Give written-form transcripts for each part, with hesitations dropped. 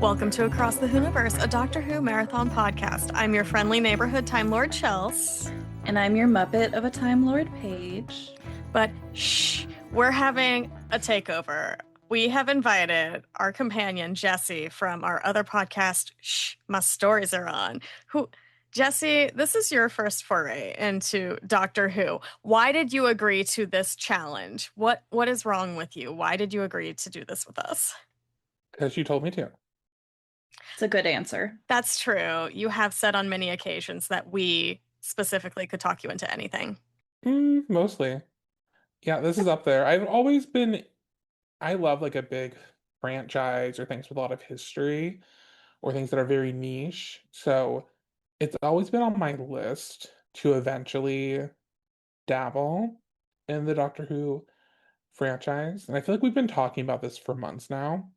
Welcome to Across the Whoniverse, a Doctor Who marathon podcast. I'm your friendly neighborhood Time Lord Chels. And I'm your Muppet of a Time Lord Paige. But shh, we're having a takeover. We have invited our companion, Jessie, from our other podcast, Shh, My Stories Are On. Jessie, this is your first foray into Doctor Who. Why did you agree to this challenge? What is wrong with you? Why did you agree to do this with us? Because you told me to. It's a good answer. That's true. You have said on many occasions that we specifically could talk you into anything. Mostly. Yeah, this is up there. I love like a big franchise or things with a lot of history or things that are very niche. So it's always been on my list to eventually dabble in the Doctor Who franchise. And I feel like we've been talking about this for months now.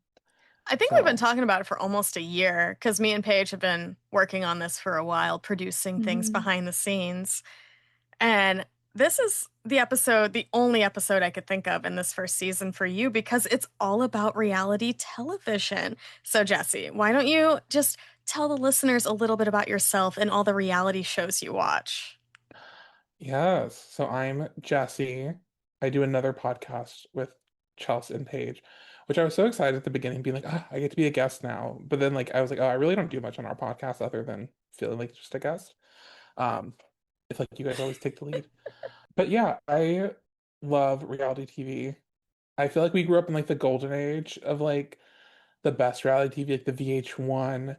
I think we've been talking about it for almost a year because me and Paige have been working on this for a while, producing things behind the scenes. And this is the only episode I could think of in this first season for you because it's all about reality television. So, Jessie, why don't you just tell the listeners a little bit about yourself and all the reality shows you watch? Yes. So I'm Jessie. I do another podcast with Chelsea and Paige, which I was so excited at the beginning, being like, I get to be a guest now. But then I was like, oh, I really don't do much on our podcast other than feeling like just a guest. If you guys always take the lead. But yeah, I love reality TV. I feel like we grew up in the golden age of the best reality TV, like the VH1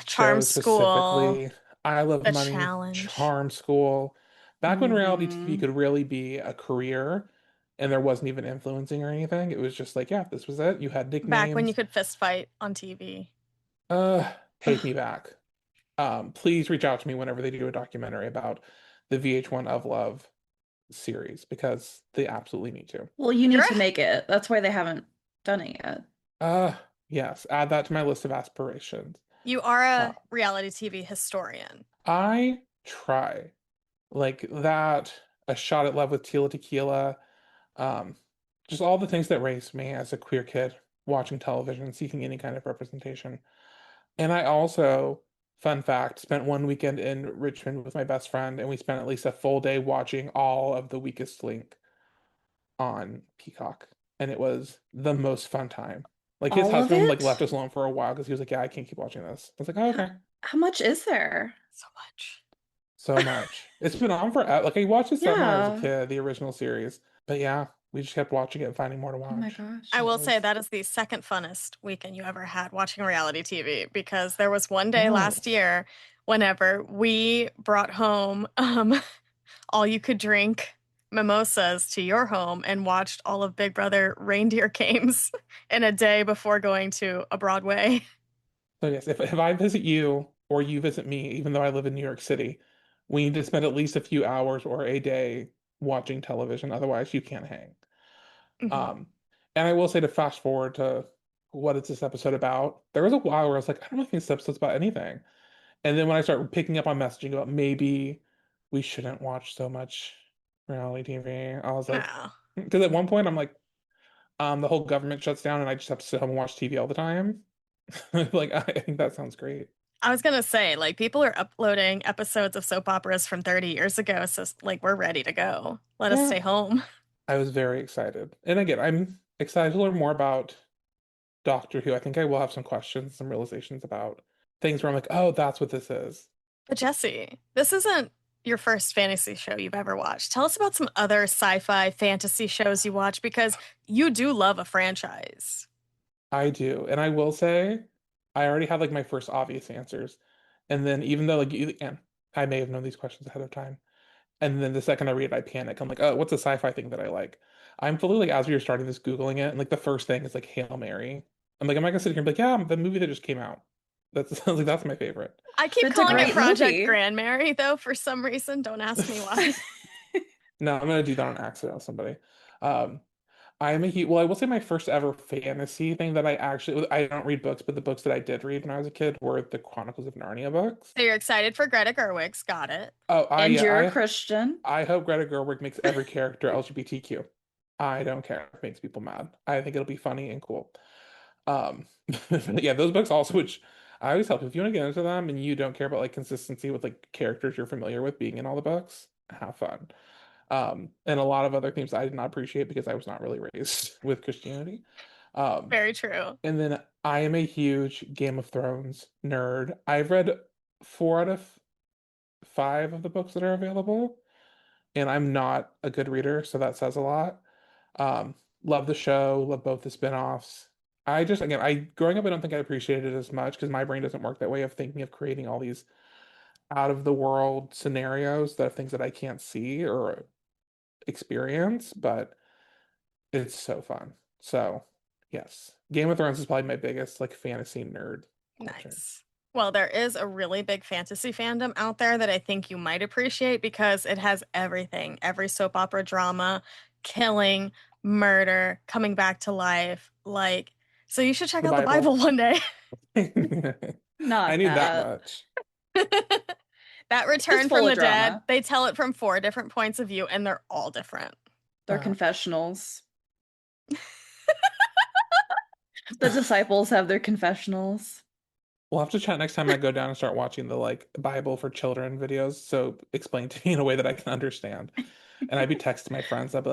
Charm shows School. specifically. I Love The Money, Challenge. Charm School. Back when reality TV could really be a career and there wasn't even influencing or anything. It was just this was it. You had nicknames. Back when you could fist fight on TV. Take me back. Please reach out to me whenever they do a documentary about the VH1 of Love series because they absolutely need to. Well, you need to make it. That's why they haven't done it yet. Yes, add that to my list of aspirations. You are a reality TV historian. I try. That, A Shot at Love with Tila Tequila, just all the things that raised me as a queer kid watching television, seeking any kind of representation. And I also, fun fact, spent one weekend in Richmond with my best friend, and we spent at least a full day watching all of The Weakest Link on Peacock. And it was the most fun time. His husband left us alone for a while because he was like, yeah, I can't keep watching this. I was like, oh, okay. How much is there? So much. So much. It's been on forever. I watched this when I was a kid, the original series. But yeah, we just kept watching it and finding more to watch. Oh my gosh. I will say that is the second funnest weekend you ever had watching reality TV because there was one day last year whenever we brought home all you could drink mimosas to your home and watched all of Big Brother Reindeer Games in a day before going to a Broadway. So yes, if I visit you or you visit me, even though I live in New York City, we need to spend at least a few hours or a day watching television. Otherwise, you can't hang. And I will say, to fast forward to what is this episode about, there was a while where I was like, I don't think this episode's about anything. And then when I started picking up on messaging about maybe we shouldn't watch so much reality TV, I was like, because at one point I'm like, the whole government shuts down and I just have to sit home and watch TV all the time. I think that sounds great. I was gonna say, people are uploading episodes of soap operas from 30 years ago, so we're ready to go. Let us stay home. I was very excited. And again, I'm excited to learn more about Doctor Who. I think I will have some questions, some realizations about things where I'm like, oh, that's what this is. But Jessie, this isn't your first fantasy show you've ever watched. Tell us about some other sci-fi fantasy shows you watch because you do love a franchise. I do. And I will say, I already have my first obvious answers. And then even though I may have known these questions ahead of time. And then the second I read it, I panic. I'm like, oh, what's a sci-fi thing that I like? I'm fully as we were starting this, Googling it, and the first thing is Hail Mary. I'm like, am I gonna sit here and be like, yeah, the movie that just came out. That's that's my favorite. I keep calling it Project Grand Mary, though, for some reason. Don't ask me why. No, I'm gonna do that on accident with somebody. Well, I will say my first ever fantasy thing that I don't read books, but the books that I did read when I was a kid were the Chronicles of Narnia books. So you're excited for Greta Gerwig's. Got it. Oh, And you're a Christian. I hope Greta Gerwig makes every character LGBTQ. I don't care if it makes people mad. I think it'll be funny and cool. Um, yeah, those books also, which I always help if you want to get into them and you don't care about like consistency with like characters you're familiar with being in all the books, have fun. And a lot of other themes I did not appreciate because I was not really raised with Christianity. Um, Very true. and then I am a huge Game of Thrones nerd. I've read 4 out of 5 of the books that are available, and I'm not a good reader, so that says a lot. Love the show, love both the spin-offs. I growing up, I don't think I appreciated it as much because my brain doesn't work that way of thinking of creating all these out of the world scenarios that are things that I can't see or experience, but it's so fun. So, yes, Game of Thrones is probably my biggest like fantasy nerd culture. Nice. Well, there is a really big fantasy fandom out there that I think you might appreciate because it has everything, every soap opera drama, killing, murder, coming back to life. Like, so you should check The out the Bible Bible. one day. I Not need that that. much. That It's return full from of the dead, drama. they tell it from 4 different points of view, and they're all different. They're Uh, confessionals. The disciples have their confessionals. we'll have to chat next time I go down and start watching the like Bible for children videos. So explain to me in a way that I can understand. And I'd be texting my friends. I'd be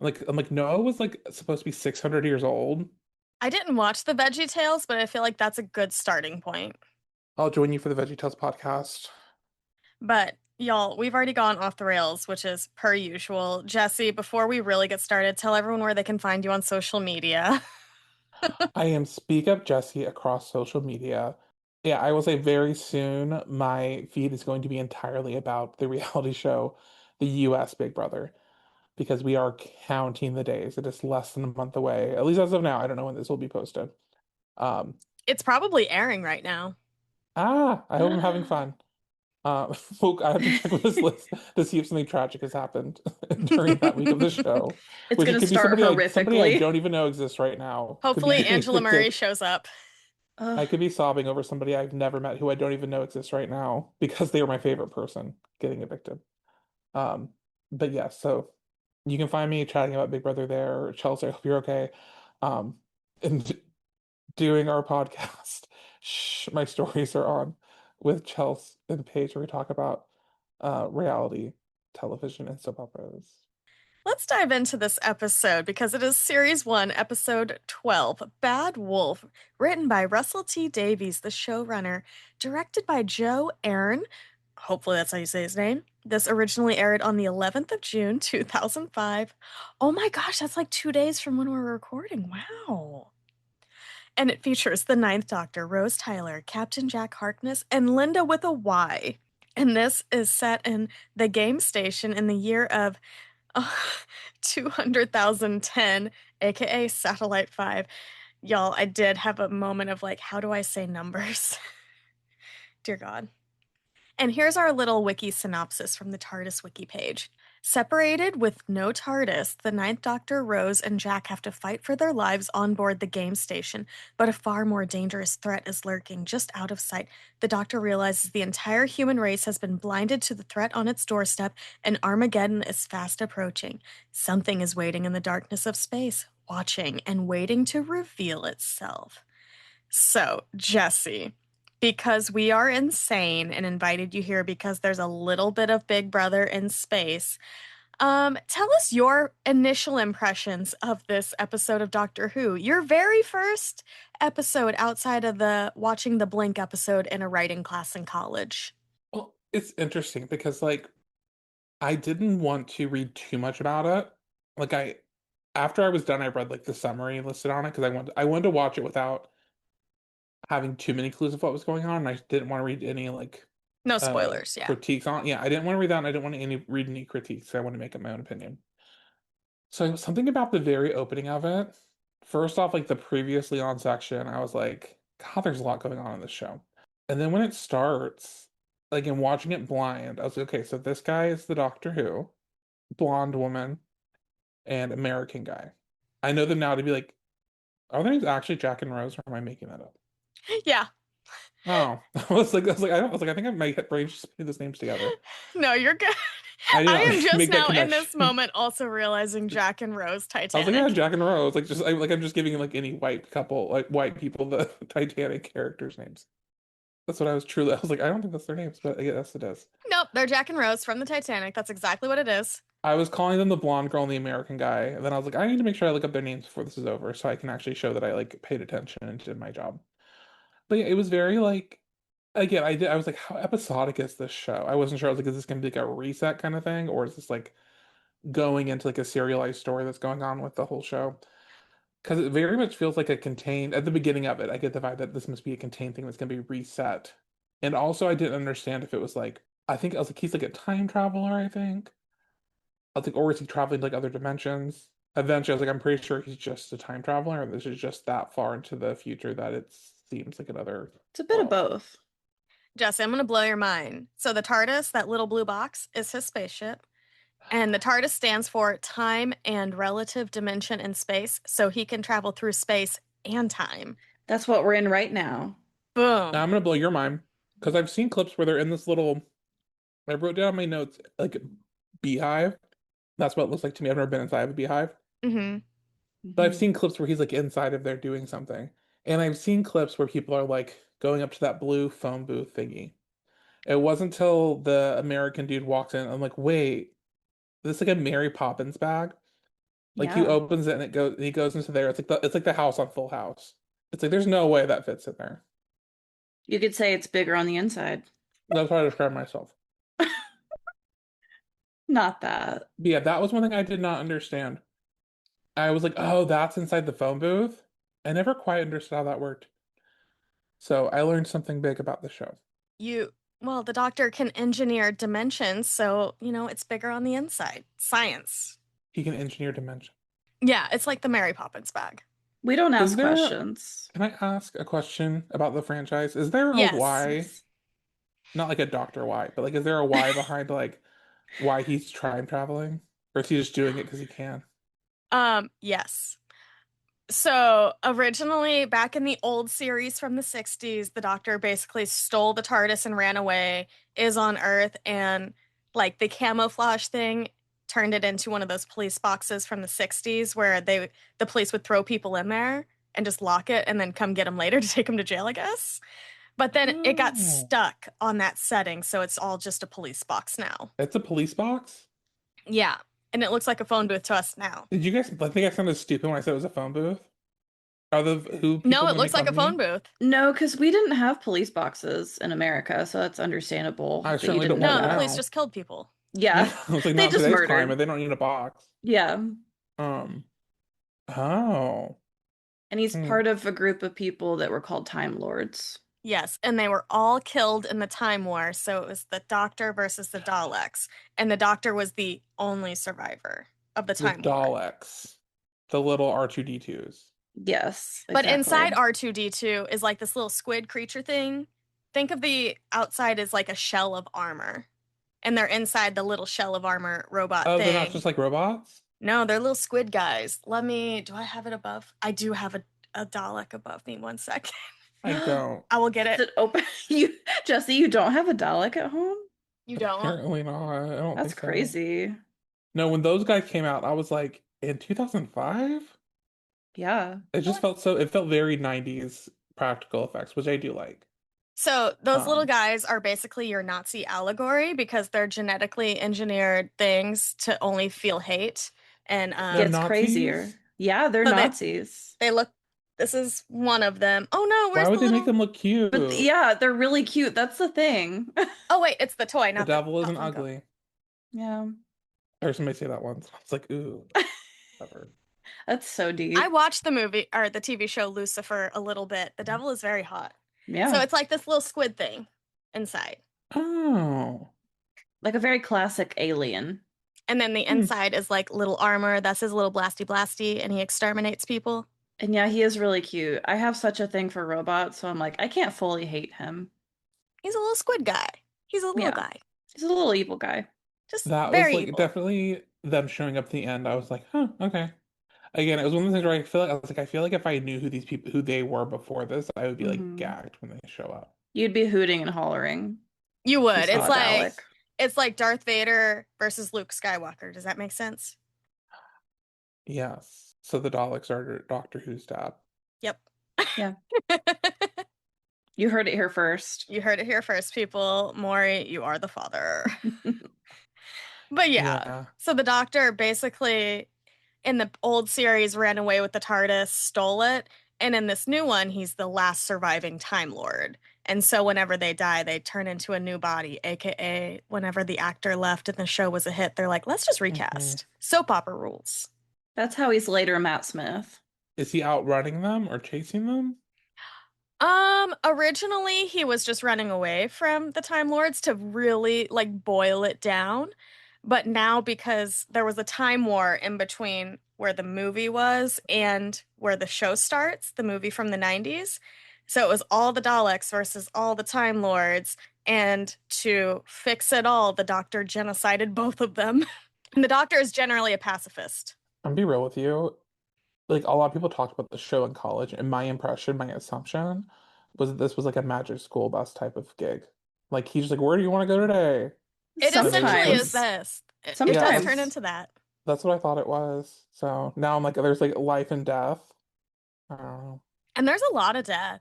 I'm like Noah was like supposed to be 600 years old. I didn't watch the Veggie Tales, but I feel like that's a good starting point. I'll join you for the VeggieTales podcast. But y'all, we've already gone off the rails, which is per usual. Jesse, before we really get started, tell everyone where they can find you on social media. I am Speak Up Jesse across social media. Yeah, I will say very soon my feed is going to be entirely about the reality show, the US Big Brother, because we are counting the days. It is less than a month away, at least as of now. I don't know when this will be posted. Um, It's probably airing right now. I hope I'm having fun. Well, I have to check with this list to see if something tragic has happened during that week of the show, It's which it gonna could be start somebody I horrifically. don't even know exists right now. Could be Hopefully, getting Angela Murray evicted. shows up. Ugh. I could be sobbing over somebody I've never met who I don't even know exists right now because they were my favorite person getting evicted. Um, but yeah, so you can find me chatting about Big Brother there. Chelsea, I hope you're okay. Um, and doing our podcast. Shh, my stories are on with Chelsea and Paige where we talk about reality television and soap operas. Let's dive into this episode because it is Series 1, Episode 12, Bad Wolf, written by Russell T. Davies, the showrunner, directed by Joe Aaron. Hopefully, that's how you say his name. This originally aired on the 11th of June, 2005. Oh my gosh, that's like 2 days from when we're recording. Wow. And it features the Ninth Doctor, Rose Tyler, Captain Jack Harkness, and Linda with a Y. And this is set in the game station in the year of uh, 200,010, aka Satellite 5. Y'all, I did have a moment of like, how do I say numbers? Dear God. And here's our little wiki synopsis from the TARDIS wiki page. Separated with no TARDIS, the Ninth Doctor, Rose, and Jack have to fight for their lives on board the game station, but a far more dangerous threat is lurking just out of sight. The Doctor realizes the entire human race has been blinded to the threat on its doorstep, and Armageddon is fast approaching. Something is waiting in the darkness of space, watching and waiting to reveal itself. So, Jesse, because we are insane and invited you here because there's a little bit of Big Brother in space, tell us your initial impressions of this episode of Doctor Who. Your very first episode outside of the watching the Blink episode in a writing class in college. Well, it's interesting because like I didn't want to read too much about it. Like after I was done, I read like the summary listed on it because I wanted to watch it without having too many clues of what was going on. And I didn't want to read any like No spoilers, yeah. critiques on. Yeah, I didn't want to read that, and I didn't want to read any critiques. I want to make up my own opinion. So something about the very opening of it. First off, like the previously on section, I was like, God, there's a lot going on in this show. And then when it starts, like in watching it blind, I was like, okay, so this guy is the Doctor Who, blonde woman, and American guy. I know them now to be like, are their names actually Jack and Rose, or am I making that up? Yeah. Oh, I think I my brain just put these names together. No, you're good. I did I not am just make that now in this connection. moment also realizing Jack and Rose I was like, yeah, Titanic. Jack and Rose. I'm just giving like any white couple, like white people, the Titanic characters' names. That's what I was truly. I was like, I don't think that's their names, but yes, it is. Nope, they're Jack and Rose from the Titanic. That's exactly what it is. I was calling them the blonde girl and the American guy, and then I was like, I need to make sure I look up their names before this is over, so I can actually show that I like paid attention and did my job. But yeah, it was very like, again, I was like, how episodic is this show? I wasn't sure. I was like, is this gonna be like a reset kind of thing, or is this like going into like a serialized story that's going on with the whole show? Because it very much feels like a contained, at the beginning of it, I get the vibe that this must be a contained thing that's going to be reset. And also, I didn't understand if it was like, I think I was like, he's like a time traveler, I think. I was like, or is he traveling to like other dimensions? Eventually, I was like, I'm pretty sure he's just a time traveler, and this is just that far into the future that it seems like another It's a bit of world. both. Jesse, I'm going to blow your mind. So the TARDIS, that little blue box, is his spaceship. And the TARDIS stands for time and relative dimension in space. So he can travel through space and time. That's what we're in right now. Now, Boom. I'm gonna blow your mind because I've seen clips where they're in this little. I wrote down my notes like beehive. That's what it looks like to me. I've never been inside of a beehive. Hmm. But I've Mhm. seen clips where he's like inside of there doing something. And I've seen clips where people are like going up to that blue phone booth thingy. It wasn't until the American dude walks in, I'm like, wait, this is like a Mary Poppins bag. Like he Yeah. opens it and he goes into there. It's like the house on Full House. It's like there's no way that fits in there. You could say it's bigger on the inside. That's how I describe myself. Not that. But yeah, that was one thing I did not understand. I was like, oh, that's inside the phone booth. I never quite understood how that worked. So I learned something big about the show. Well, the doctor can engineer dimensions. So, it's bigger on the inside. Science. He can engineer dimension. Yeah, it's like the Mary Poppins bag. We don't Is ask there, questions. can I ask a question about the franchise? Is there a Yes. why? Not like a doctor why, but like, is there a why behind like why he's time traveling? Or is he just doing it because he can? Yes. So originally, back in the old series from the 60s, the doctor basically stole the TARDIS and ran away, is on Earth, and like the camouflage thing turned it into one of those police boxes from the 60s where the police would throw people in there and just lock it and then come get them later to take them to jail, I guess. But then it got Oh, stuck on that setting, so it's all just a police box now. it's a police box? Yeah, and it looks like a phone booth to us now. Did you guys I think I sounded stupid when I said it was a phone booth? Are the who No, people it gonna looks make like fun a of phone me? booth. No, because we didn't have police boxes in America, so that's understandable I that you certainly didn't don't know want No, it the that. police now. just killed people. Yeah, Yeah, I was like, they not just today's murdered. climate. They don't need a box. Yeah, Um, oh. and he's Hmm. part of a group of people that were called Time Lords. Yes, and they were all killed in the Time War, so it was the Doctor versus the Daleks, and the Doctor was the only survivor of the The Time War. Daleks. The little R2D2s. Yes, But inside exactly. R2D2 is like this little squid creature thing. Think of the outside as like a shell of armor, and they're inside the little shell of armor robot Oh, they're not thing. just like robots? No, they're little squid guys. Do I have it above? I do have a Dalek above me. One second. I don't. I will get Is it. it open? You, Jesse, you don't have a Dalek at home? You don't? Apparently not. I don't That's think so. crazy. No, when those guys came out, I was like, in 2005? Yeah. It just felt so, it felt very 90s practical effects, which I do like. So those little Um, guys are basically your Nazi allegory because they're genetically engineered things to only feel hate. And It they're gets Nazis? crazier. Yeah, they're so Nazis. they look this is one of them. Oh no, Why where's would the they make little them look cute? But The yeah, they're really cute. That's the thing. Oh wait, it's the toy, devil not isn't Funko. ugly. Yeah. I heard somebody say that once. It's like, ooh, whatever. That's so I deep. watched the movie or the TV show Lucifer a little bit. The devil is very hot. So Yeah. it's like this little squid thing inside. Oh. Like a very classic alien. And then the Hmm. inside is like little armor. That's his little blasty blasty, and he exterminates people. And yeah, he is really cute. I have such a thing for robots, so I'm like, I can't fully hate him. He's a little squid guy. He's a little Yeah. guy. He's a little evil guy. Just That was very like evil. definitely them showing up at the end. I was like, huh, okay. Again, it was one of those things where I feel like if I knew who these people who they were before this, I would be like Hmm. gagged when they show up. You'd be hooting and hollering You if you would. saw a Dalek. It's like Darth Vader versus Luke Skywalker. Does that make sense? Yes. So the Daleks are Doctor Who's dad. Yep. Yeah. You heard it here first. You heard it here first, people. Maury, you are the father. But yeah. Yeah. So the Doctor basically in the old series ran away with the TARDIS, stole it, and in this new one, he's the last surviving Time Lord. And so whenever they die, they turn into a new body, aka whenever the actor left and the show was a hit, they're like, let's just recast. Soap opera rules. That's how he's later Matt Smith. Is he outrunning them or chasing them? Originally he was just running away from the Time Lords to really like boil it down. But now because there was a time war in between where the movie was and where the show starts, the movie from the 90s. So it was all the Daleks versus all the Time Lords. And to fix it all, the Doctor genocided both of them. And the Doctor is generally a pacifist. I'm be real with you. Like a lot of people talked about the show in college, and my impression, my assumption was that this was like a magic school bus type of gig. Like he's just like, where do you want to go today? It essentially is Sometimes. this. It does Sometimes. turn into that. That's what I thought it was. So now I'm like, there's like life and death. I don't know. And there's a lot of death.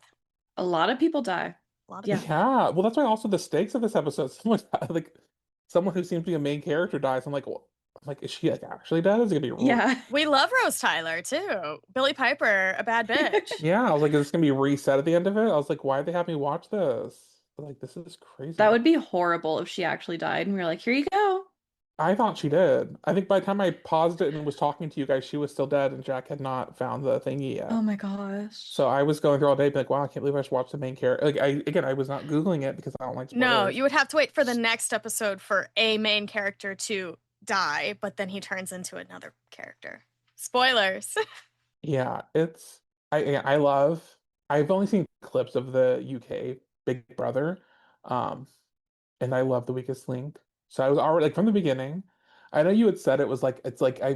A lot of people die. A lot of Yeah. Yeah. Well, that's why also the stakes of this episode. Someone who seems to be a main character dies. I'm like, is she like actually dead? Is it gonna be Yeah. We love Rose Tyler too. Billy Piper, a bad bitch. Yeah, I was like, is this gonna be reset at the end of it? I was like, why'd they have me watch this? Like, this is crazy. That would be horrible if she actually died and we were like, here you go. I thought she did. I think by the time I paused it and was talking to you guys, she was still dead and Jack had not found the thingy yet. Oh my gosh. So I was going through all day, be like, wow, I can't believe I just watched the main character. Like, I was not Googling it because I don't like spoilers. No, you would have to wait for the next episode for a main character to die, but then he turns into another character. Spoilers. Yeah, I've only seen clips of the UK Big Brother, and I love The Weakest Link. So I was already like from the beginning. I know you had said it was like it's like I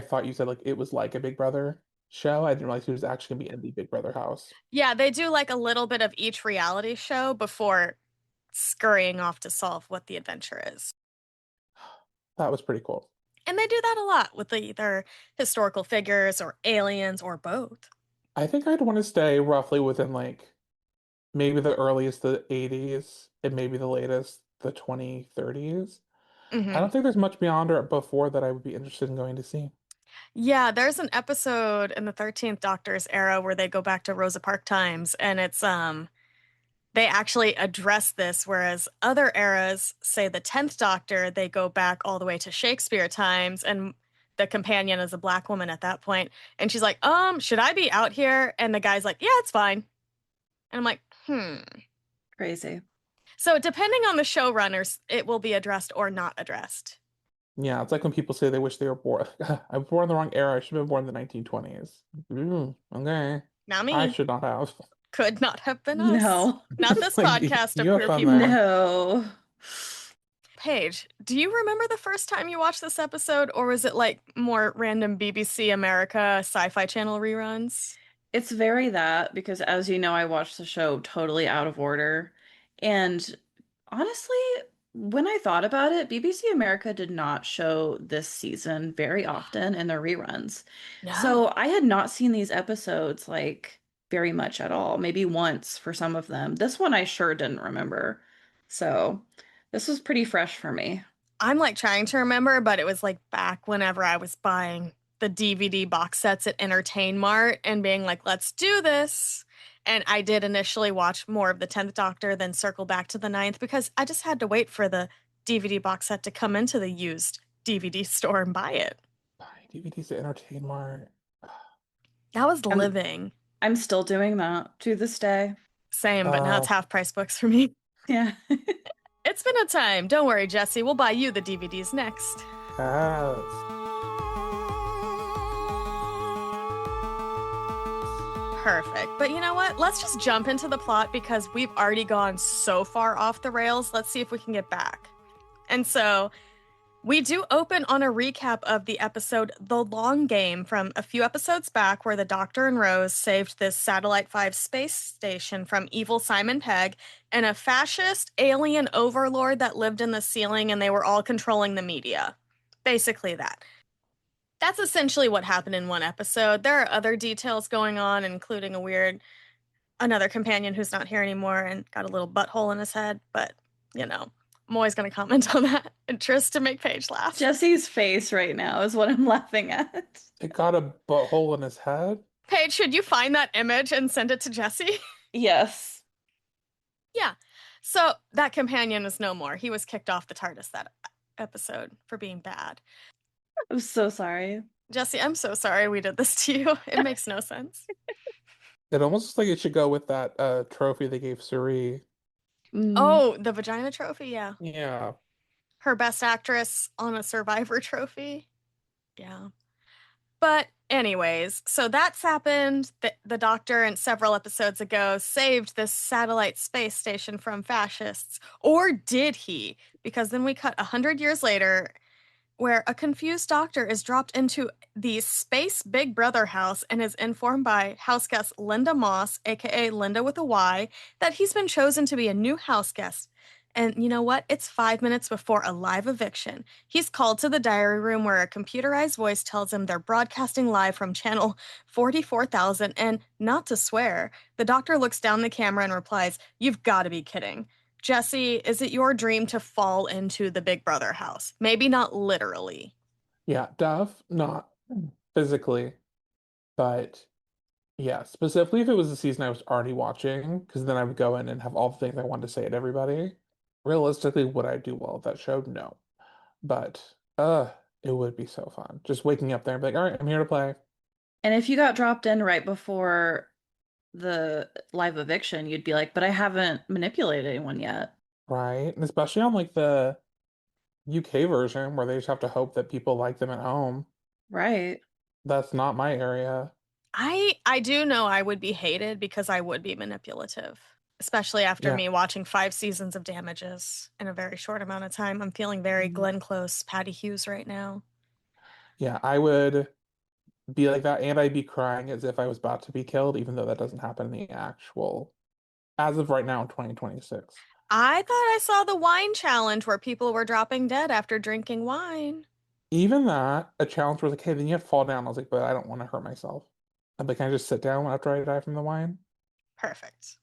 thought you said like it was like a Big Brother show. I didn't realize he was actually gonna be in the Big Brother house. Yeah, they do like a little bit of each reality show before scurrying off to solve what the adventure is. That was pretty cool. And they do that a lot with either historical figures or aliens or both. I think I'd want to stay roughly within like maybe the earliest the 80s and maybe the latest the 2030s. I don't think there's much beyond or before that I would be interested in going to see. Yeah, there's an episode in the 13th Doctor's era where they go back to Rosa Parks times, and it's they actually address this, whereas other eras, say the 10th Doctor, they go back all the way to Shakespeare times, and the companion is a black woman at that point, and she's like, should I be out here? And the guy's like, yeah, it's fine. And I'm like, Crazy. So depending on the showrunners, it will be addressed or not addressed. Yeah, it's like when people say they wish they were born. I was born in the wrong era. I should have been born in the 1920s. Okay. Not me. I should not have. Could not have been us. No. Not this Like, podcast of you have queer fun people. there. No. Paige, do you remember the first time you watched this episode, or was it like more random BBC America Sci-Fi Channel reruns? It's very that because, as you know, I watched the show totally out of order. And honestly, when I thought about it, BBC America did not show this season very often in their reruns. No. So I had not seen these episodes like very much at all, maybe once for some of them. This one I sure didn't remember. So this was pretty fresh for me. I'm like trying to remember, but it was like back whenever I was buying the DVD box sets at Entertain Mart and being like, let's do this. And I did initially watch more of the 10th Doctor, then circle back to the 9th because I just had to wait for the DVD box set to come into the used DVD store and buy it. Buy DVDs at Entertain Mart. That was living. I'm still doing that to this day. Same, but now it's half price books for me. Yeah. It's been a time. Don't worry, Jesse. We'll buy you the DVDs next. Yes. Perfect. But you know what? Let's just jump into the plot because we've already gone so far off the rails. Let's see if we can get back. And so We do open on a recap of the episode The Long Game from a few episodes back, where the Doctor and Rose saved this Satellite 5 space station from evil Simon Pegg and a fascist alien overlord that lived in the ceiling, and they were all controlling the media. Basically that. That's essentially what happened in one episode. There are other details going on, including another companion who's not here anymore and got a little butthole in his head, but, I'm always going to comment on that interest to make Paige laugh. Jesse's face right now is what I'm laughing at. It got a butthole in his head. Paige, should you find that image and send it to Jesse? Yes. Yeah. So that companion is no more. He was kicked off the TARDIS that episode for being bad. I'm so sorry. Jesse, I'm so sorry we did this to you. It makes no sense. It almost looks like it should go with that trophy they gave Suri. Oh, the vagina trophy? Yeah. Yeah. Her best actress on a Survivor trophy? Yeah. But anyways, so that's happened. The Doctor, and several episodes ago, saved this satellite space station from fascists. Or did he? Because then we cut 100 years later, where a confused Doctor is dropped into the space Big Brother house and is informed by house guest Linda Moss, aka Linda with a Y, that he's been chosen to be a new house guest. And you know what? It's 5 minutes before a live eviction. He's called to the diary room where a computerized voice tells him they're broadcasting live from channel 44,000. And not to swear, the Doctor looks down the camera and replies, "You've got to be kidding. Jesse, is it your dream to fall into the Big Brother house? Maybe not literally." Yeah, not physically, but yeah, specifically if it was a season I was already watching, because then I would go in and have all the things I wanted to say to everybody. Realistically, would I do well at that show? No. But it would be so fun. Just waking up there and be like, all right, I'm here to play. And if you got dropped in right before the live eviction, you'd be like, but I haven't manipulated anyone yet. Right. And especially on like the UK version where they just have to hope that people like them at home. Right. That's not my area. I do know I would be hated because I would be manipulative, especially after me watching 5 seasons of Damages in a very short amount of time. I'm feeling very Glenn Close, Patty Hughes right now. Yeah, I would be like that, and I'd be crying as if I was about to be killed, even though that doesn't happen in the actual, as of right now in 2026. I thought I saw the wine challenge where people were dropping dead after drinking wine. Even that, a challenge was like, hey, then you have to fall down. I was like, but I don't want to hurt myself. I'm like, can I just sit down after I die from the wine? Perfect.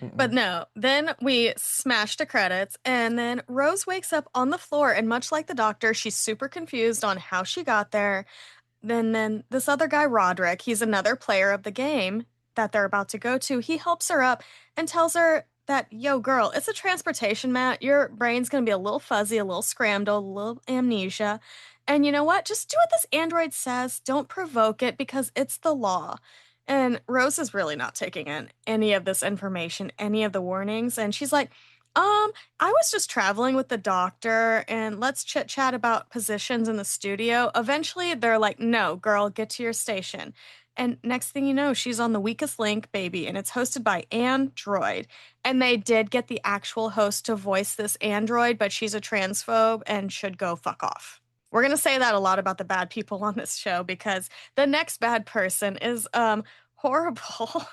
Mm-mm. But no, then we smash to credits, and then Rose wakes up on the floor, and much like the Doctor, she's super confused on how she got there. Then this other guy, Roderick, he's another player of the game that they're about to go to. He helps her up and tells her that, yo, girl, it's a transportation mat. Your brain's going to be a little fuzzy, a little scrambled, a little amnesia. And you know what? Just do what this android says. Don't provoke it because it's the law. And Rose is really not taking in any of this information, any of the warnings. And she's like, I was just traveling with the Doctor and let's chit chat about positions in the studio. Eventually, they're like, no, girl, get to your station. And next thing you know, she's on the Weakest Link, baby, and it's hosted by Android. And they did get the actual host to voice this android, but she's a transphobe and should go fuck off. We're going to say that a lot about the bad people on this show because the next bad person is horrible.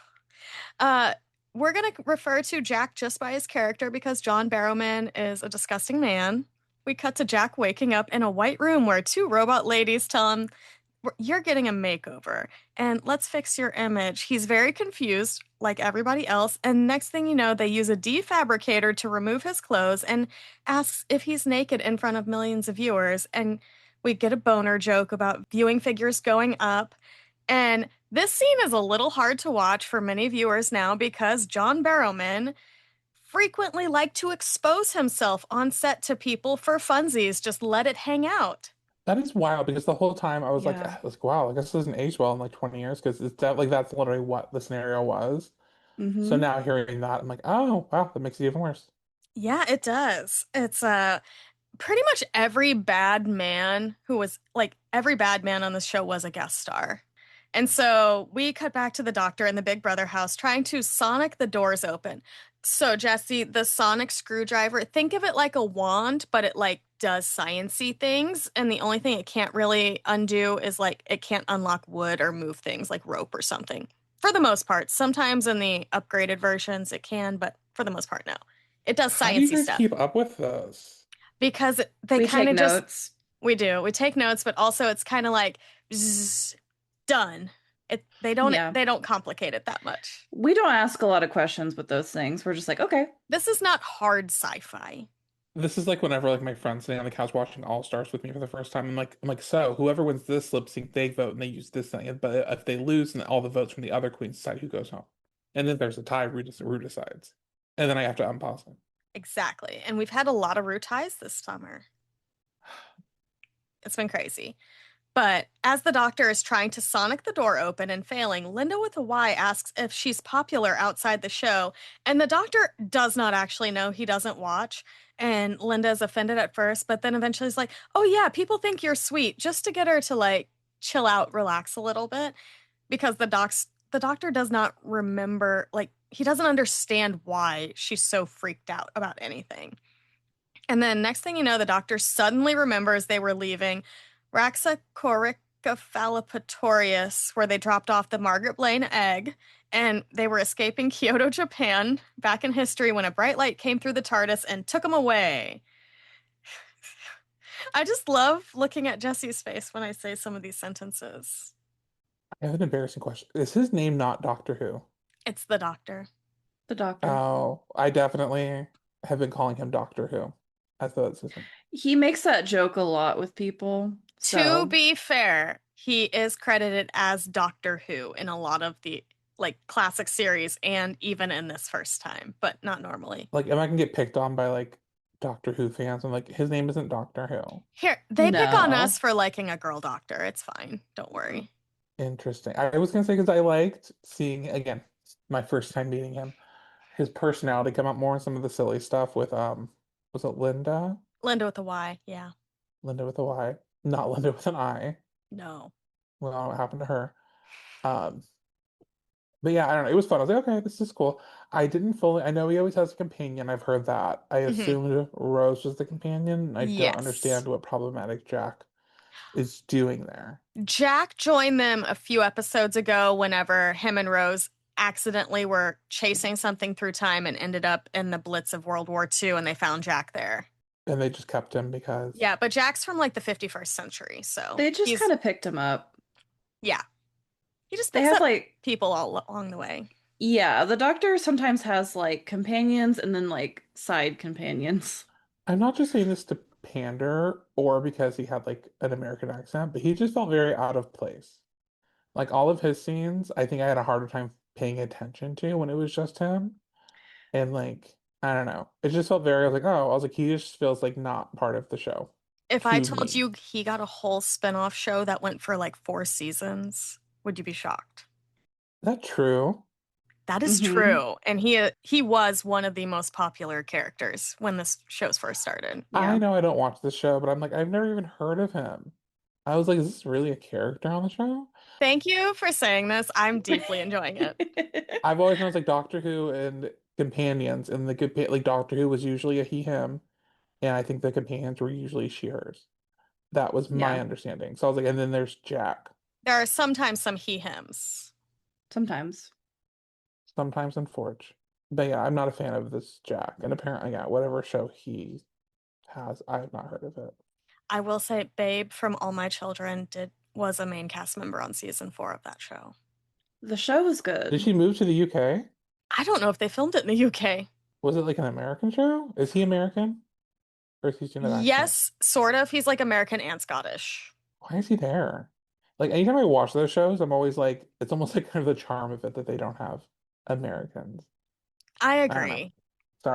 We're going to refer to Jack just by his character because John Barrowman is a disgusting man. We cut to Jack waking up in a white room where 2 robot ladies tell him, "You're getting a makeover and let's fix your image." He's very confused, like everybody else. And next thing you know, they use a defabricator to remove his clothes and asks if he's naked in front of millions of viewers. And we get a boner joke about viewing figures going up. And this scene is a little hard to watch for many viewers now because John Barrowman frequently liked to expose himself on set to people for funsies. Just let it hang out. That is wild because the whole time I was like, Yeah. wow, I guess this doesn't age well in like 20 years because it's that like that's literally what the scenario was. So Mm-hmm. now hearing that, I'm like, oh, wow, that makes it even worse. Yeah, it does. It's pretty much every bad man on this show was a guest star. And so we cut back to the Doctor in the Big Brother house trying to sonic the doors open. So, Jesse, the sonic screwdriver, think of it like a wand, but it like does science-y things. And the only thing it can't really undo is like it can't unlock wood or move things like rope or something. For the most part. Sometimes in the upgraded versions it can, but for the most part, no. It does How do you science-y guys stuff keep up with this? because they We kind take of just, notes. we do. We take notes, but also it's kind of like, bzzz, done. Yeah. They don't complicate it that much. We don't ask a lot of questions with those things. We're just like, okay. This is not hard sci-fi. This is like whenever like my friends sitting on the couch watching All Stars with me for the first time. I'm like, so whoever wins this lip sync, they vote and they use this thing. But if they lose, and all the votes from the other queens decide who goes home. And then there's a tie, Rue decides. And then I have to unpause it. Exactly. And we've had a lot of Rue ties this summer. It's been crazy. But as the doctor is trying to sonic the door open and failing, Linda with a Y asks if she's popular outside the show. And the doctor does not actually know, he doesn't watch. And Linda is offended at first, but then eventually is like, oh, yeah, people think you're sweet, just to get her to like chill out, relax a little bit. Because the doctor does not remember, like, he doesn't understand why she's so freaked out about anything. And then next thing you know, the doctor suddenly remembers they were leaving Raxacoricofallapatorius, where they dropped off the Margaret Blaine egg, and they were escaping Kyoto, Japan, back in history when a bright light came through the TARDIS and took them away. I just love looking at Jesse's face when I say some of these sentences. I have an embarrassing question. Is his name not Doctor Who? It's the doctor. The doctor. Oh, I definitely have been calling him Doctor Who. I thought this isn't. He makes that joke a lot with people. To So, be fair, he is credited as Doctor Who in a lot of the like classic series and even in this first time, but not normally. Like, am I gonna get picked on by like Doctor Who fans? I'm like, his name isn't Doctor Who. Here, they pick on no. us for liking a girl doctor. It's fine. Don't worry. Interesting. I was gonna say because I liked seeing again my first time meeting him, his personality come out more in some of the silly stuff with was it Linda? Linda with a Y. Yeah. Linda with a Y, not Linda with an I. No. Well, what happened to her? Um, but yeah, I don't know. It was fun. I was like, okay, this is cool. I didn't fully. I know he always has a companion. I've heard that. I Hmm. assumed Rose was the companion. I don't Yes. understand what problematic Jack is doing there. Jack joined them a few episodes ago whenever him and Rose accidentally were chasing something through time and ended up in the Blitz of World War II and they found Jack there. And they just kept him because Yeah, but Jack's from like the 51st century, so They just he's kind of picked him up. yeah. He just They picks have up like, people all along the way. yeah, the doctor sometimes has like companions and then like side companions. I'm not just saying this to pander or because he had like an American accent, but he just felt very out of place. Like all of his scenes, I think I had a harder time paying attention to when it was just him. And like, I don't know. It just felt very, I was like, oh, I was like, he just feels like not part of the show If I to told me. you he got a whole spin-off show that went for like 4 seasons, would you be shocked? Is that true? That is Mm-hmm. true. And he was one of the most popular characters when this show's first started. I Yeah. know I don't watch the show, but I'm like, I've never even heard of him. I was like, is this really a character on the show? Thank you for saying this. I'm deeply enjoying it. I've always known it's like Doctor Who and companions, and the good like Doctor Who was usually a he him, and I think the companions were usually she hers. That was my Yeah, understanding. So I was like, and then there's Jack, There are sometimes some he hims. sometimes. sometimes in Forge. But yeah, I'm not a fan of this Jack, and apparently, yeah, whatever show he has, I have not heard of it. I will say Babe from All My Children was a main cast member on season 4 of that show. The show is Did good. she move to the UK? I don't know if they filmed it in the UK. Was it like an American show? Is he American? Or is he doing that accent? Yes, sort of. He's like American and Scottish. Why is he there? Like anytime I watch those shows, I'm always like, it's almost like kind of the charm of it that they don't have Americans. I I don't know. agree.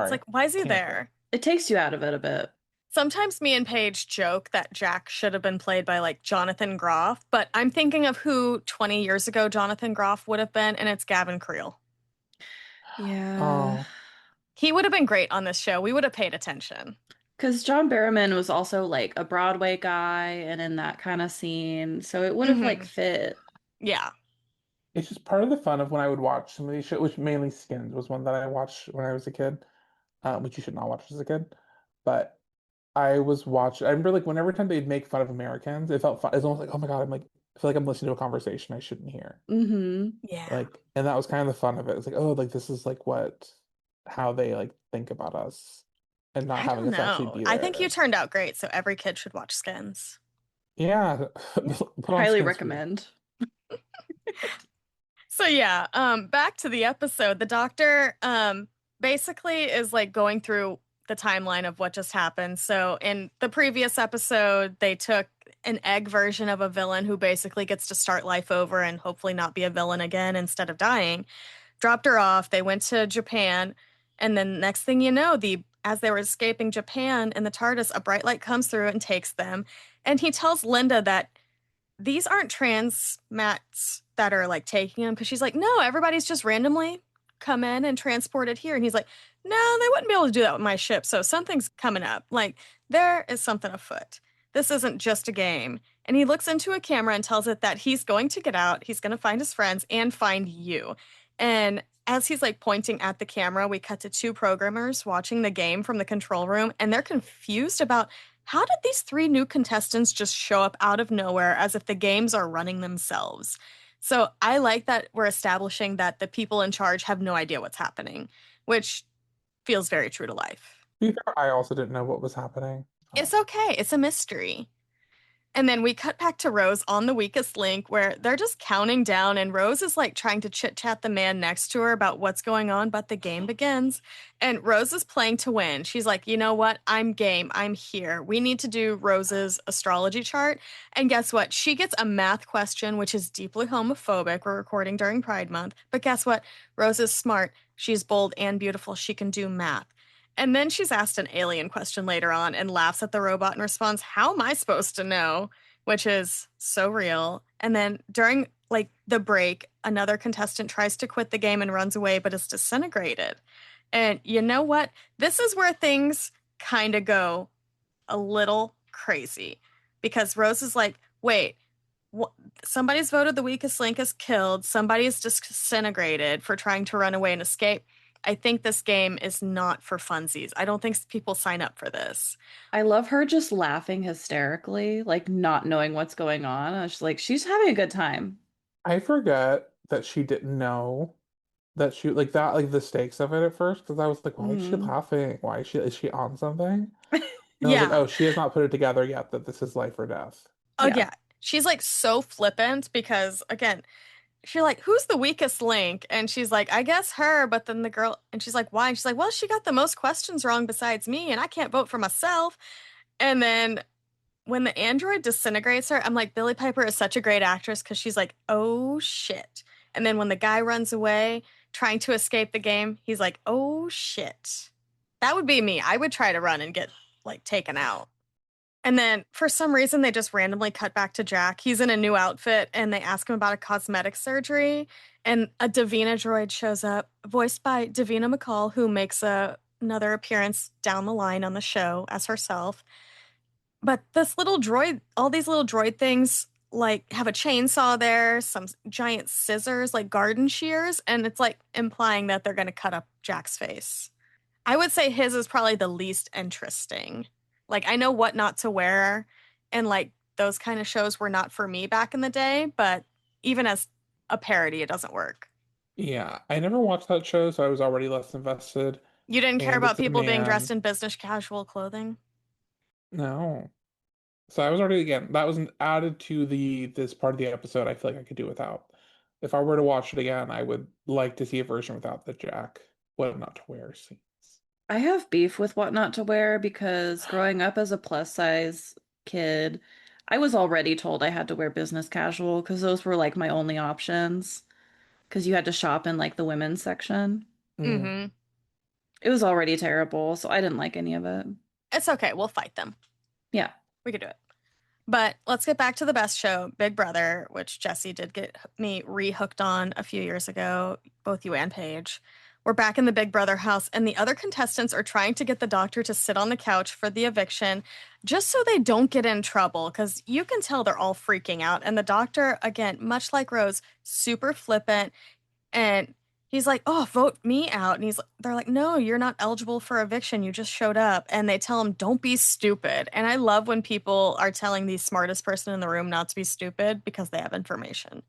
It's Sorry. like, why is he Tangent. there? It takes you out of it a bit. Sometimes me and Paige joke that Jack should have been played by like Jonathan Groff, but I'm thinking of who 20 years ago Jonathan Groff would have been, and it's Gavin Creel. Yeah. Oh, He would have been great on this show. We would have paid attention. Because John Barrowman was also like a Broadway guy and in that kind of scene. So it would have like Hmm. fit. Yeah. it's just part of the fun of when I would watch some of these shows, which mainly Skins was one that I watched when I was a kid, which you should not watch as a kid. But I was watching. I remember like whenever time they'd make fun of Americans, it felt fun. It's almost like, oh my God, I feel like I'm listening to a conversation I shouldn't hear. Mm-hmm. Yeah. Like, and that was kind of the fun of it. It's like, oh, like this is like how they like think about us, and not I having don't us actually know. be I think you there. turned out great, so every kid should watch Skins. Yeah, Yeah. put on Highly Skins for me. recommend. So yeah, back to the episode. The doctor basically is like going through the timeline of what just happened. So in the previous episode, they took an egg version of a villain who basically gets to start life over and hopefully not be a villain again instead of dying. Dropped her off. They went to Japan, and then next thing you know, the as they were escaping Japan in the TARDIS, a bright light comes through and takes them. And he tells Linda that these aren't trans mats that are like taking him because she's like, no, everybody's just randomly come in and transported here. And he's like, no, they wouldn't be able to do that with my ship. So something's coming up. Like, there is something afoot. This isn't just a game. And he looks into a camera and tells it that he's going to get out, he's going to find his friends and find you. And as he's like pointing at the camera, we cut to two programmers watching the game from the control room, and they're confused about how did these three new contestants just show up out of nowhere as if the games are running themselves? So I like that we're establishing that the people in charge have no idea what's happening, which feels very true to life. To be fair, I also didn't know what was happening. It's okay, it's a mystery. And then we cut back to Rose on the weakest link where they're just counting down, and Rose is like trying to chit chat the man next to her about what's going on, but the game begins. And Rose is playing to win. She's like, you know what? I'm game. I'm here. We need to do Rose's astrology chart. And guess what? She gets a math question, which is deeply homophobic. We're recording during Pride Month. But guess what? Rose is smart. She's bold and beautiful. She can do math. And then she's asked an alien question later on and laughs at the robot and responds, how am I supposed to know? Which is so real. And then during like the break, another contestant tries to quit the game and runs away, but is disintegrated. And you know what? This is where things kind of go a little crazy because Rose is like, wait, somebody's voted the weakest link is killed. Somebody's disintegrated for trying to run away and escape. I think this game is not for funsies. I don't think people sign up for this. I love her just laughing hysterically, like not knowing what's going on. I was like, she's having a good time. I forget that she didn't know that she like that like the stakes of it at first because I was like, why is she Hmm. laughing? Why is she on something? And I was like, Yeah. oh, she has not put it together yet that this is life or death. Oh, Yeah. yeah. She's like so flippant because, again, she's like, who's the weakest link? And she's like, I guess her. But then the girl, and she's like, why? And she's like, well, she got the most questions wrong besides me, and I can't vote for myself. And then when the android disintegrates her, I'm like, Billie Piper is such a great actress because she's like, oh shit. And then when the guy runs away trying to escape the game, he's like, oh shit. That would be me. I would try to run and get like taken out. And then for some reason, they just randomly cut back to Jack. He's in a new outfit and they ask him about a cosmetic surgery. And a Davina droid shows up, voiced by Davina McCall, who makes another appearance down the line on the show as herself. But this little droid, all these little droid things, like have a chainsaw there, some giant scissors, like garden shears. And it's like implying that they're going to cut up Jack's face. I would say his is probably the least interesting. Like, I know what not to wear, and like those kind of shows were not for me back in the day, but even as a parody, it doesn't work. Yeah, I never watched that show, so I was already less invested. You didn't care And as about a people being dressed man, in business casual clothing? no. So I was already again, that was added to the this part of the episode I feel like I could do without. If I were to watch it again, I would like to see a version without the Jack what not to wear scenes. I have beef with what not to wear because growing up as a plus size kid, I was already told I had to wear business casual because those were like my only options because you had to shop in like the women's section. Mm. Mm-hmm. It was already terrible, so I didn't like any of it. It's okay. We'll fight them. Yeah. We could do it. But let's get back to the best show, Big Brother, which Jesse did get me re-hooked on a few years ago, both you and Paige. We're back in the Big Brother house, and the other contestants are trying to get the doctor to sit on the couch for the eviction just so they don't get in trouble because you can tell they're all freaking out. And the doctor, again, much like Rose, super flippant. And he's like, "Oh, vote me out." And they're like, "No, you're not eligible for eviction. You just showed up." And they tell him, "Don't be stupid." And I love when people are telling the smartest person in the room not to be stupid because they have information.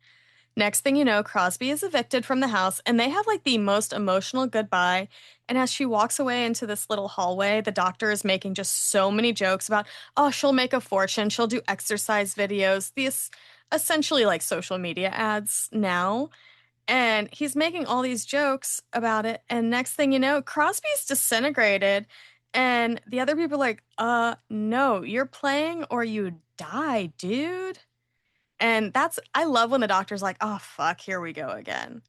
Next thing you know, Crosby is evicted from the house and they have like the most emotional goodbye. And as she walks away into this little hallway, the doctor is making just so many jokes about, oh, she'll make a fortune. She'll do exercise videos, these essentially like social media ads now. And he's making all these jokes about it. And next thing you know, Crosby's disintegrated. And the other people are like, no, you're playing or you die, dude. And I love when the doctor's like, oh, fuck, here we go again.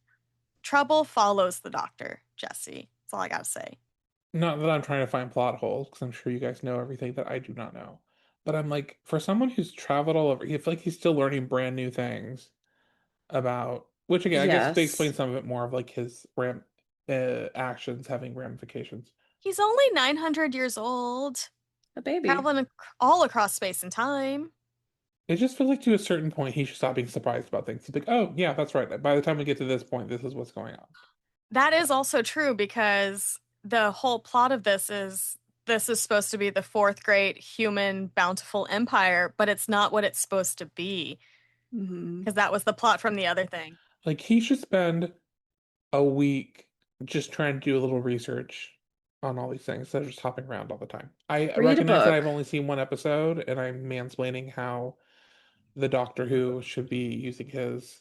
Trouble follows the doctor, Jesse. That's all I gotta say. Not that I'm trying to find plot holes, because I'm sure you guys know everything that I do not know. But I'm like, for someone who's traveled all over, I feel like he's still learning brand new things about, which again, I guess they Yes, explain some of it more of like his actions having ramifications. He's only 900 years old, a baby. traveling all across space and time. It just feels like to a certain point, he should stop being surprised about things. He's like, oh, yeah, that's right. By the time we get to this point, this is what's going on. That is also true because the whole plot of this is supposed to be the fourth great human bountiful empire, but it's not what it's supposed to be Hmm. because that was the plot from the other thing. Like, he should spend a week just trying to do a little research on all these things instead of just hopping around all the time. I Read a recognize that book. I've only seen one episode and I'm mansplaining how the Doctor Who should be using his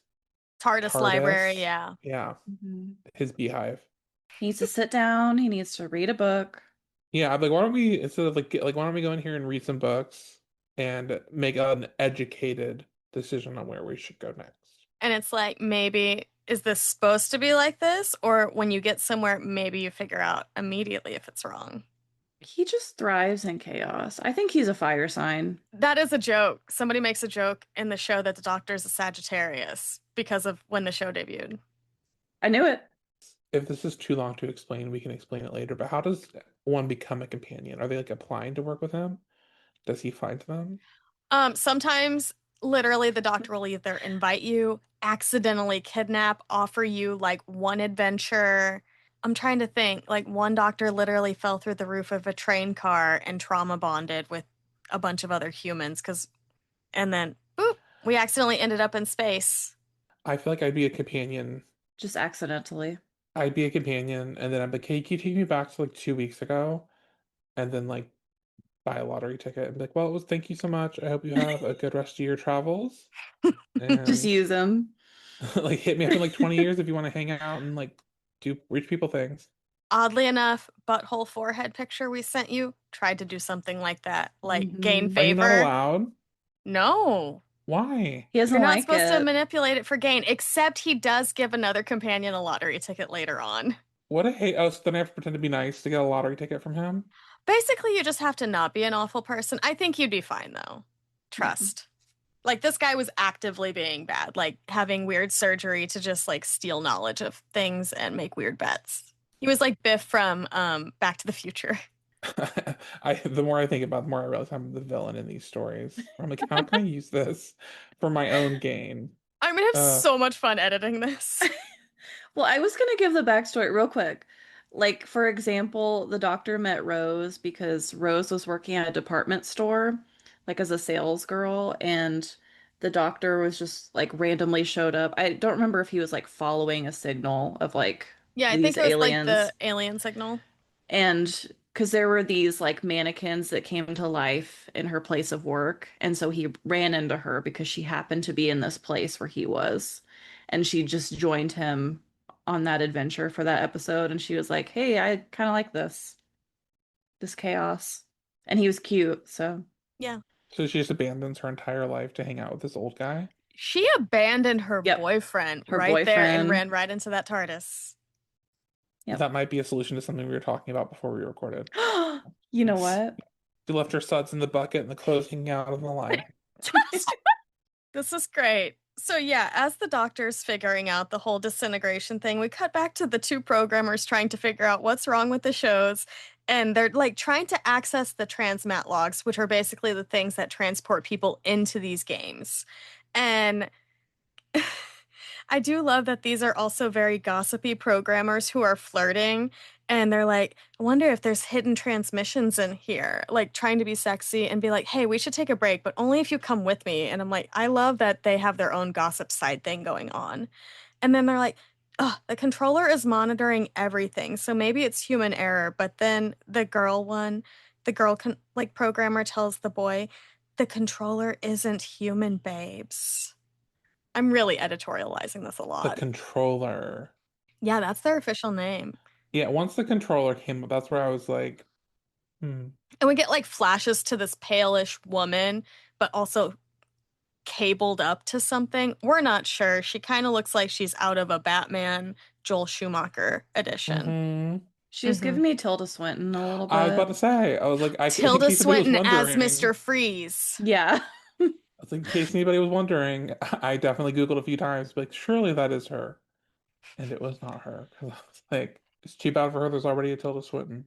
TARDIS library, TARDIS. yeah. Yeah, Hmm. his beehive. He needs to sit down. He needs to read a book. Yeah, I'm like, why don't we instead of like why don't we go in here and read some books and make an educated decision on where we should go next? And it's like, maybe, is this supposed to be like this? Or when you get somewhere, maybe you figure out immediately if it's wrong. He just thrives in chaos. I think he's a fire sign. That is a joke. Somebody makes a joke in the show that the doctor's a Sagittarius because of when the show debuted. I knew it. If this is too long to explain, we can explain it later. But how does one become a companion? Are they like applying to work with him? Does he find them? Sometimes literally the doctor will either invite you, accidentally kidnap, offer you like one adventure. I'm trying to think. Like one doctor literally fell through the roof of a train car and trauma bonded with a bunch of other humans and then boop, we accidentally ended up in space. I feel like I'd be a companion. Just accidentally. I'd be a companion, and then I'm like, hey, can you take me back to like 2 weeks ago? And then like buy a lottery ticket and be like, well, it was thank you so much. I hope you have a good rest of your travels. Just And use him. like hit me up in like 20 years if you want to hang out and like do rich people things. Oddly enough, butthole forehead picture we sent you tried to do something like that, like gain Hmm. Are you not favor. allowed? No, Why? He you're doesn't not like supposed to it. manipulate it for gain, except he does give another companion a lottery ticket later on. What a hate. Oh, so then I have to pretend to be nice to get a lottery ticket from him? Basically, you just have to not be an awful person. I think you'd be fine, though. Yeah. Trust. Like, this guy was actively being bad, like having weird surgery to just like steal knowledge of things and make weird bets. He was like Biff from Back to the Future. The more I think about it, the more I realize I'm the villain in these stories. I'm like, how can I use this for my own gain? I'm gonna have Uh, so much fun editing this. Well, I was gonna give the backstory real quick. Like, for example, the doctor met Rose because Rose was working at a department store, like as a sales girl, and the doctor was just like randomly showed up. I don't remember if he was like following a signal of like Yeah, I think these it was like the aliens. alien signal. And because there were these like mannequins that came to life in her place of work. And so he ran into her because she happened to be in this place where he was. And she just joined him on that adventure for that episode. And she was like, hey, I kind of like this chaos. And he was cute. So, Yeah. so she just abandons her entire life to hang out with this old guy. She abandoned her yep, boyfriend her right there and boyfriend. ran right into that TARDIS. Yep. That might be a solution to something we were talking about before we recorded. You know what? She left her suds in the bucket and the clothes hanging out on the line. This is great. So yeah, as the doctor's figuring out the whole disintegration thing, we cut back to the two programmers trying to figure out what's wrong with the shows. And they're like trying to access the transmat logs, which are basically the things that transport people into these games. And I do love that these are also very gossipy programmers who are flirting. And they're like, I wonder if there's hidden transmissions in here, like trying to be sexy and be like, hey, we should take a break, but only if you come with me. And I'm like, I love that they have their own gossip side thing going on. And then they're like, oh, the controller is monitoring everything. So maybe it's human error. But then the girl like programmer tells the boy, the controller isn't human, babes. I'm really editorializing this a The lot. controller. Yeah, that's their official name. Yeah, once the controller came up, that's where I was like, hmm. And we get like flashes to this palish woman, but also cabled up to something. We're not sure. She kind of looks like she's out of a Batman Joel Schumacher edition. Hmm. She's Hmm. giving me Tilda Swinton a little I was about bit. to say, I was like, in Tilda case anybody was Swinton as wondering, Mr. Freeze. Yeah. I was like, in case anybody was wondering, I definitely Googled a few times, like, surely that is her. And it was not her. Because I was like, it's cheap out for her. There's already a Tilda Swinton.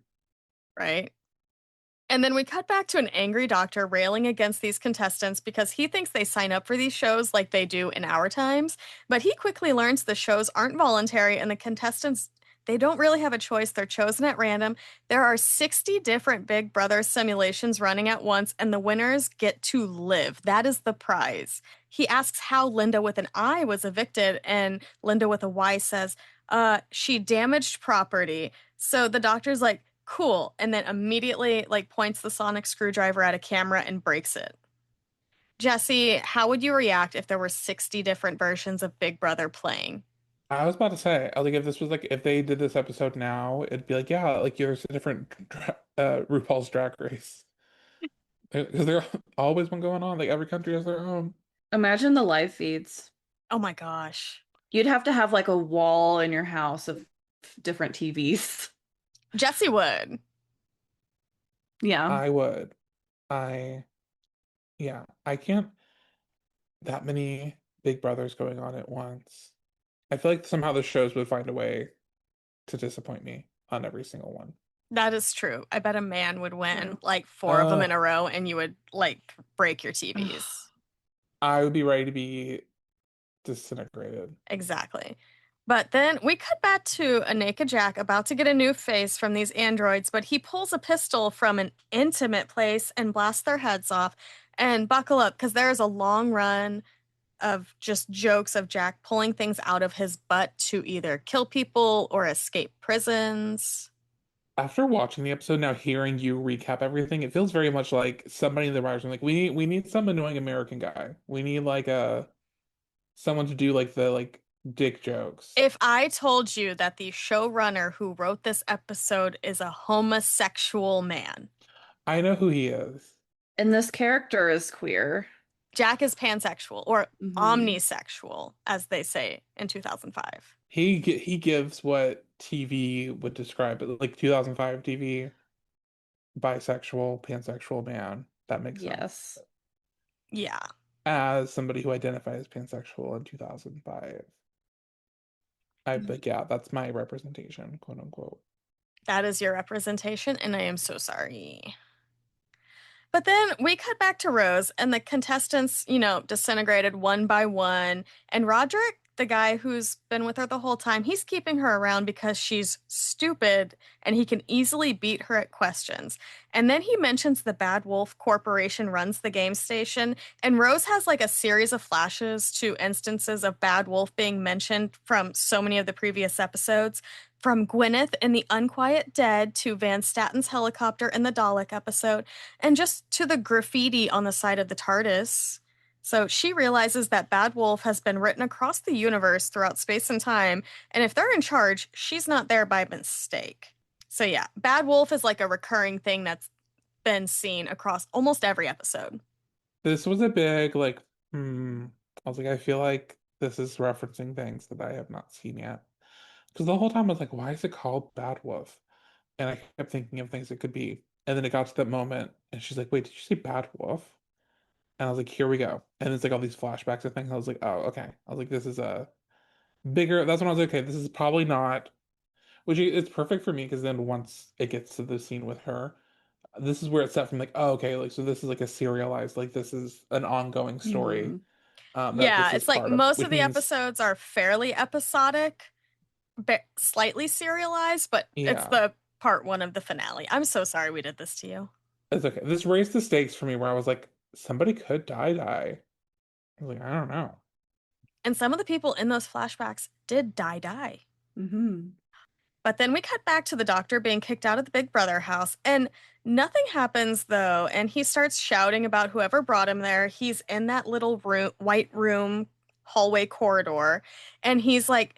Right? And then we cut back to an angry doctor railing against these contestants because he thinks they sign up for these shows like they do in our times. But he quickly learns the shows aren't voluntary and the contestants, they don't really have a choice. They're chosen at random. There are 60 different Big Brother simulations running at once, and the winners get to live. That is the prize. He asks how Linda with an I was evicted, and Linda with a Y says, she damaged property. So the doctor's like, cool, and then immediately like points the sonic screwdriver at a camera and breaks it. Jesse, how would you react if there were 60 different versions of Big Brother playing? I was about to say, I was like, if this was like, if they did this episode now, it'd be like, yeah, like there's a different RuPaul's Drag Race. Because there's always one going on. Like every country has their own. Imagine the live feeds. Oh my gosh. You'd have to have like a wall in your house of different TVs. Jesse would. Yeah. I would. I, yeah, I can't, that many Big Brothers going on at once. I feel like somehow the shows would find a way to disappoint me on every single one. That is true. I bet a man would Yeah. win like four of them in a row and you would like break your TVs. I would be ready to be disintegrated. Exactly. But then we cut back to a naked Jack about to get a new face from these androids, but he pulls a pistol from an intimate place and blasts their heads off. And buckle up, because there is a long run of just jokes of Jack pulling things out of his butt to either kill people or escape prisons. After watching the episode, now hearing you recap everything, it feels very much like somebody in the writers room. Like we need some annoying American guy. We need like a someone to do like the like dick jokes. If I told you that the showrunner who wrote this episode is a homosexual man, I know who he is. And this character is queer. Jack is pansexual or Hmm. omnisexual, as they say in 2005. He gives what TV would describe it like 2005 TV bisexual, pansexual man. That makes sense. Yes. Yeah, As somebody who identifies pansexual in 2005. I but yeah, that's my representation, quote unquote. that is your representation, and I am so sorry. But then we cut back to Rose, and the contestants, disintegrated one by one. And Roderick, the guy who's been with her the whole time, he's keeping her around because she's stupid and he can easily beat her at questions. And then he mentions the Bad Wolf Corporation runs the game station. And Rose has like a series of flashes to instances of Bad Wolf being mentioned from so many of the previous episodes. From Gwyneth in the Unquiet Dead to Van Statten's helicopter in the Dalek episode and just to the graffiti on the side of the TARDIS. So she realizes that Bad Wolf has been written across the universe throughout space and time, and if they're in charge, she's not there by mistake. So yeah, Bad Wolf is like a recurring thing that's been seen across almost every episode. This was a big like I was like, I feel like this is referencing things that I have not seen yet. Because the whole time I was like, why is it called Bad Wolf? And I kept thinking of things it could be. And then it got to that moment, and she's like, wait, did you say Bad Wolf? And I was like, here we go. And it's like all these flashbacks and things. I was like, oh, okay. I was like, this is a bigger. That's when I was like, okay, this is probably not. Which it's perfect for me because then once it gets to the scene with her, this is where it's set from like, oh, okay, like so this is like a serialized, like this is an ongoing story Hmm. that Yeah, this is it's like part of, most which of the means, episodes are fairly episodic, but slightly serialized, but it's yeah, the part one of the finale. I'm so sorry we did this to you. it's okay. This raised the stakes for me where I was like, somebody could die. I was like, I don't know. And some of the people in those flashbacks did die. Hmm. But then we cut back to the doctor being kicked out of the Big Brother house, and nothing happens though. And he starts shouting about whoever brought him there. He's in that little room, white room, hallway corridor, and he's like,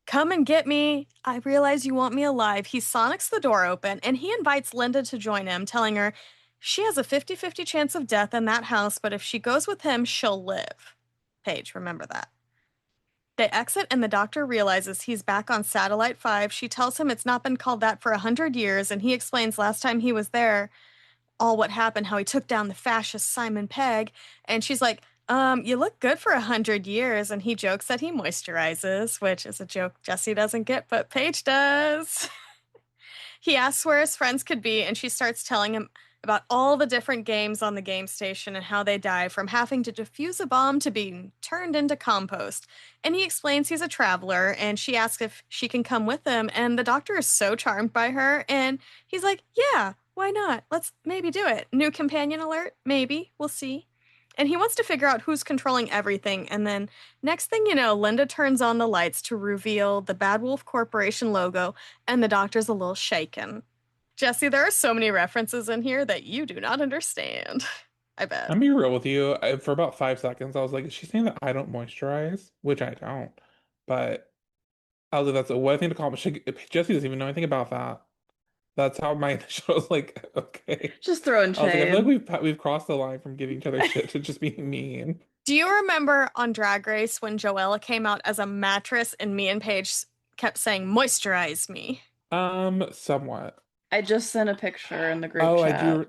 "Come and get me. I realize you want me alive." He sonics the door open, and he invites Linda to join him, telling her she has a 50-50 chance of death in that house, but if she goes with him, she'll live. Paige, remember that. They exit, and the doctor realizes he's back on Satellite 5. She tells him it's not been called that for 100 years, and he explains last time he was there, all what happened, how he took down the fascist Simon Pegg. And she's like, you look good for 100 years. And he jokes that he moisturizes, which is a joke Jesse doesn't get, but Paige does. He asks where his friends could be, and she starts telling him about all the different games on the game station and how they die, from having to defuse a bomb to being turned into compost. And he explains he's a traveler, and she asks if she can come with him, and the doctor is so charmed by her, and he's like, yeah, why not? Let's maybe do it. New companion alert? Maybe. We'll see. And he wants to figure out who's controlling everything. And then, next thing you know, Linda turns on the lights to reveal the Bad Wolf Corporation logo, and the doctor's a little shaken. Jesse, there are so many references in here that you do not understand. I bet. I'm be real with you. For about 5 seconds, I was like, is she saying that I don't moisturize? Which I don't. But I was like, that's a what thing to call me. Jesse doesn't even know anything about that. That's how my initial was like, okay. Just throwing I was like, I feel like shade. we've crossed the line from giving each other shit to just being mean. Do you remember on Drag Race when Joella came out as a mattress and me and Paige kept saying, moisturize me? Somewhat. I just sent a picture in the group Oh, I chat. do.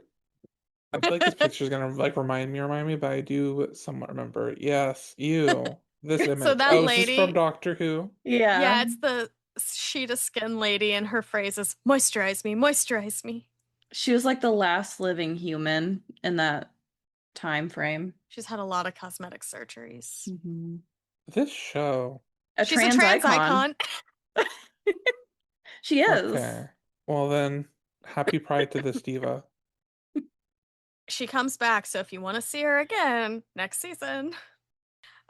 I feel like this picture's gonna like remind me, but I do somewhat remember. Yes, you. This So image. that Oh, is this from lady, Doctor Who? Yeah. yeah, it's the sheet of skin lady, and her phrase is, moisturize me, moisturize me. She was like the last living human in that time frame. She's had a lot of cosmetic surgeries. Hmm. This show. A She's a trans trans icon. icon. She is. Okay. Well then, happy Pride to this diva. She comes back, so if you want to see her again next season.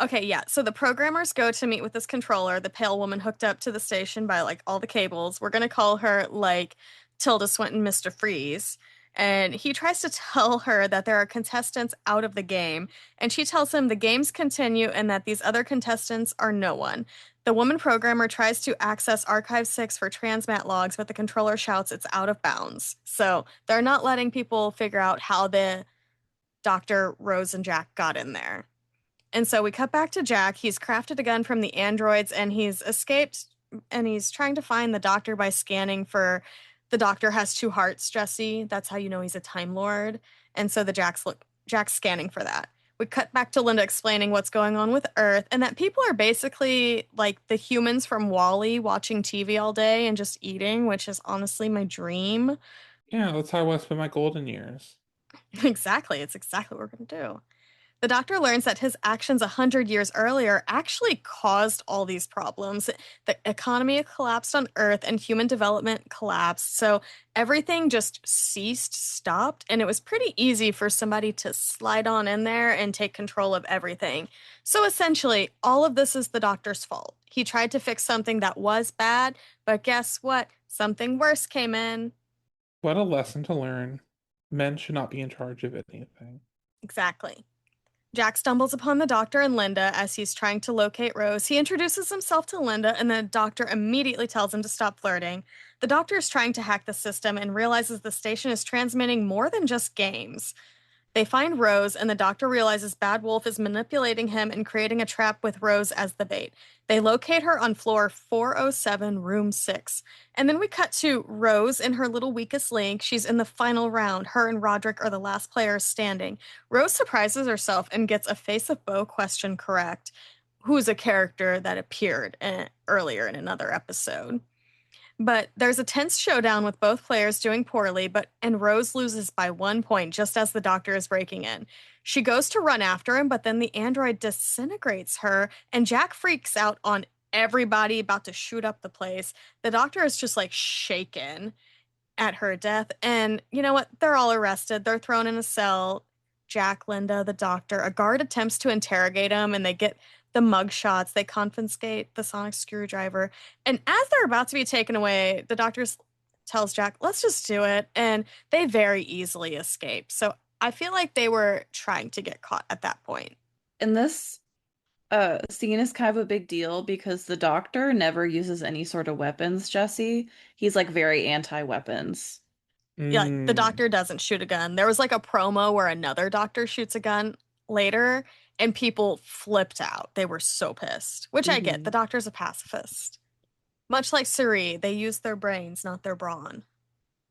Okay, yeah. So the programmers go to meet with this controller, the pale woman hooked up to the station by like all the cables. We're gonna call her like Tilda Swinton, Mr. Freeze. And he tries to tell her that there are contestants out of the game. And she tells him the games continue and that these other contestants are no one. The woman programmer tries to access Archive 6 for transmat logs, but the controller shouts it's out of bounds. So they're not letting people figure out how the Dr. Rose and Jack got in there. And so we cut back to Jack. He's crafted a gun from the androids and he's escaped, and he's trying to find the doctor by scanning for the doctor has two hearts, Jesse. That's how you know he's a Time Lord. And so Jack's scanning for that. We cut back to Linda explaining what's going on with Earth and that people are basically like the humans from Wall-E watching TV all day and just eating, which is honestly my dream. Yeah, that's how I want to spend my golden years. Exactly. It's exactly what we're going to do. The doctor learns that his actions 100 years earlier actually caused all these problems. The economy collapsed on Earth and human development collapsed. So everything just ceased, stopped, and it was pretty easy for somebody to slide on in there and take control of everything. So essentially, all of this is the doctor's fault. He tried to fix something that was bad, but guess what? Something worse came in. What a lesson to learn. Men should not be in charge of anything. Exactly. Jack stumbles upon the doctor and Linda as he's trying to locate Rose. He introduces himself to Linda, and the doctor immediately tells him to stop flirting. The doctor is trying to hack the system and realizes the station is transmitting more than just games. They find Rose, and the doctor realizes Bad Wolf is manipulating him and creating a trap with Rose as the bait. They locate her on floor 407, room 6. And then we cut to Rose in her little weakest link. She's in the final round. Her and Roderick are the last players standing. Rose surprises herself and gets a face of Bo question correct, who's a character that appeared earlier in another episode. But there's a tense showdown with both players doing poorly, and Rose loses by 1 point just as the doctor is breaking in. She goes to run after him, but then the android disintegrates her, and Jack freaks out on everybody about to shoot up the place. The doctor is just like shaken at her death, and you know what? They're all arrested. They're thrown in a cell. Jack, Linda, the doctor. A guard attempts to interrogate him, and they get the mug shots. They confiscate the sonic screwdriver. And as they're about to be taken away, the doctor tells Jack, let's just do it. And they very easily escape. So I feel like they were trying to get caught at that point. And this scene is kind of a big deal because the doctor never uses any sort of weapons, Jesse. He's like very anti-weapons. Yeah, like, the doctor doesn't shoot a gun. There was like a promo where another doctor shoots a gun later, and people flipped out. They were so pissed, which I get. The doctor's a pacifist. Much like Suri, they use their brains, not their brawn.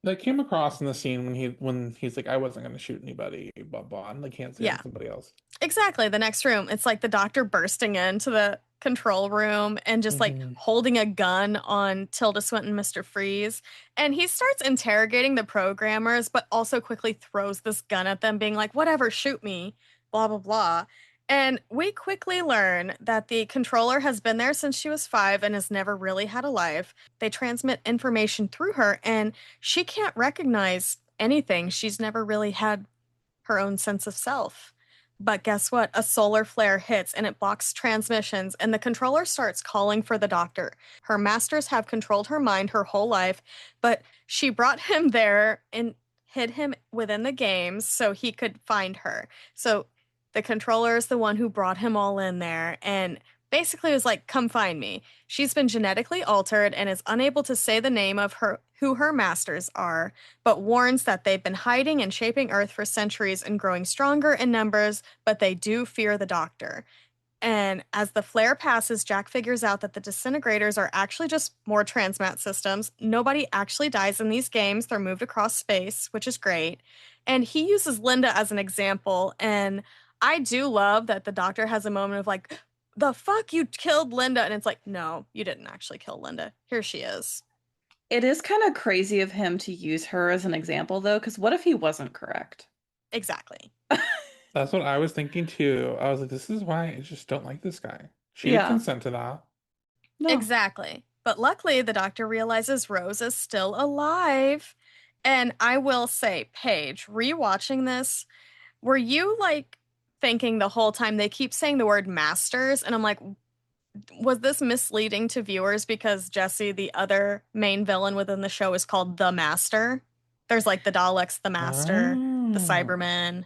That came across in the scene when he's like, I wasn't going to shoot anybody, blah, blah, and like hands it to somebody else. Exactly. The next room, it's like the doctor bursting into the control room and just like holding a gun on Tilda Swinton, Mr. Freeze. And he starts interrogating the programmers, but also quickly throws this gun at them, being like, whatever, shoot me, blah, blah, blah. And we quickly learn that the controller has been there since she was 5 and has never really had a life. They transmit information through her, and she can't recognize anything. She's never really had her own sense of self. But guess what? A solar flare hits and it blocks transmissions, and the controller starts calling for the doctor. Her masters have controlled her mind her whole life, but she brought him there and hid him within the games so he could find her. So the controller is the one who brought him all in there and basically was like, come find me. She's been genetically altered and is unable to say the name of who her masters are, but warns that they've been hiding and shaping Earth for centuries and growing stronger in numbers, but they do fear the doctor. And as the flare passes, Jack figures out that the disintegrators are actually just more transmat systems. Nobody actually dies in these games. They're moved across space, which is great. And he uses Linda as an example, and I do love that the doctor has a moment of like, the fuck, you killed Linda. And it's like, no, you didn't actually kill Linda. Here she is. It is kind of crazy of him to use her as an example, though, because what if he wasn't correct? Exactly. That's what I was thinking too. I was like, this is why I just don't like this guy. She didn't consent to that. No. Exactly. But luckily, the doctor realizes Rose is still alive. And I will say, Paige, rewatching this, were you like thinking the whole time they keep saying the word masters? And I'm like, was this misleading to viewers because Jesse, the other main villain within the show, is called the Master? There's like the Daleks, the Master, the Cybermen.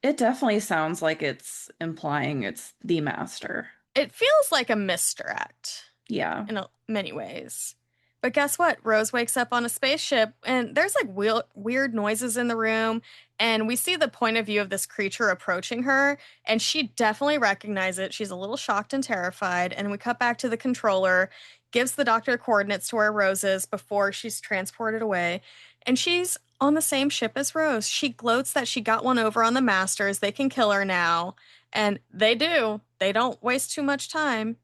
It definitely sounds like it's implying it's the Master. It feels like a misdirect. Yeah. In many ways. But guess what? Rose wakes up on a spaceship and there's like weird noises in the room. And we see the point of view of this creature approaching her. And she definitely recognizes it. She's a little shocked and terrified. And we cut back to the controller, gives the doctor coordinates to where Rose is before she's transported away. And she's on the same ship as Rose. She gloats that she got one over on the Masters. They can kill her now. And they do. They don't waste too much time.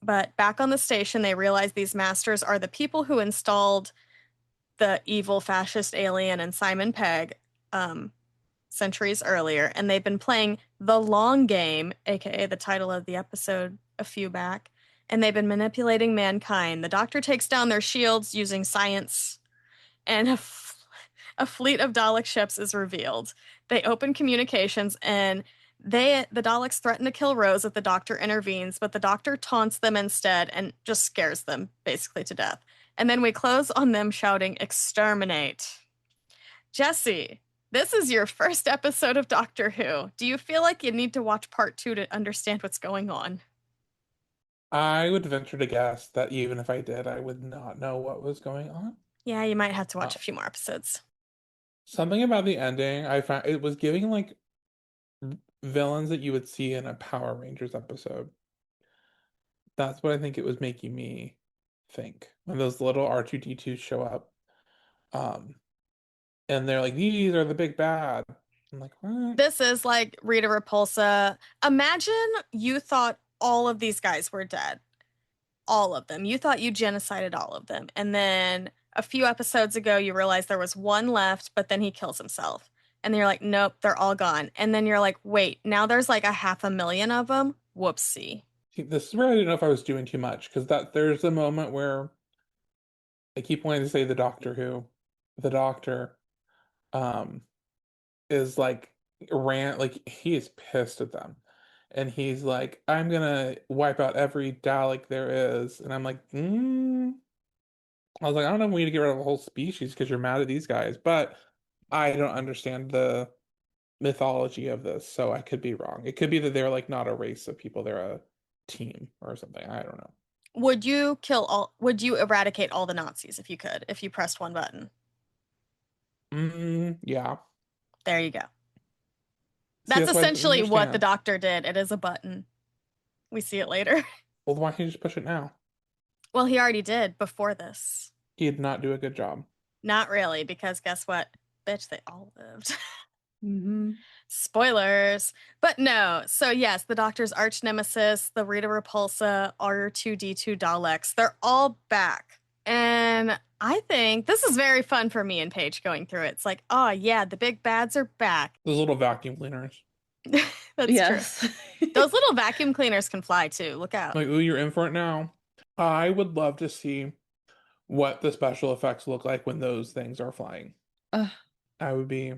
But back on the station, they realize these masters are the people who installed the evil fascist alien and Simon Pegg centuries earlier. And they've been playing the long game, aka the title of the episode a few back. And they've been manipulating mankind. The doctor takes down their shields using science. And a fleet of Dalek ships is revealed. They open communications and the Daleks threaten to kill Rose if the doctor intervenes, but the doctor taunts them instead and just scares them basically to death. And then we close on them shouting, exterminate. Jesse, this is your first episode of Doctor Who. Do you feel like you need to watch part 2 to understand what's going on? I would venture to guess that even if I did, I would not know what was going on. Yeah, you might have to watch a few more episodes. Something about the ending, I found it was giving like villains that you would see in a Power Rangers episode. That's what I think it was making me think when those little R2D2s show up. Um, and they're like, these are the big bad. I'm like, what? This is like Rita Repulsa. Imagine you thought all of these guys were dead. All of them. You thought you genocided all of them. And then a few episodes ago, you realized there was one left, but then he kills himself. And then you're like, nope, they're all gone. And then you're like, wait, now there's like 500,000 of them? Whoopsie. See, this is where I didn't know if I was doing too much because that there's a moment where I keep wanting to say the Doctor Who, the Doctor, um, is like like he is pissed at them. And he's like, I'm gonna wipe out every Dalek there is. And I'm like, I was like, I don't know if we need to get rid of a whole species because you're mad at these guys, but I don't understand the mythology of this, so I could be wrong. It could be that they're like not a race of people, they're a team or something. I don't know. Would you eradicate all the Nazis if you could, if you pressed one button? Yeah. There you go. See, That's that's why I didn't essentially what the understand. Doctor did. It is a button. We see it later. Well, why can't you just push it now? Well, he already did before this. He did not do a good job. Not really, because guess what? Bitch, they all lived. Mm-hmm. Spoilers. But no. So yes, the Doctor's arch nemesis, the Rita Repulsa, R2D2 Daleks, they're all back. And I think this is very fun for me and Paige going through it. It's like, oh yeah, the big bads are back. Those little vacuum cleaners. That's Yes. true. Those little vacuum cleaners can fly too. Look out. Like, ooh, you're in for it now. I would love to see what the special effects look like when those things are flying. Ugh, I would be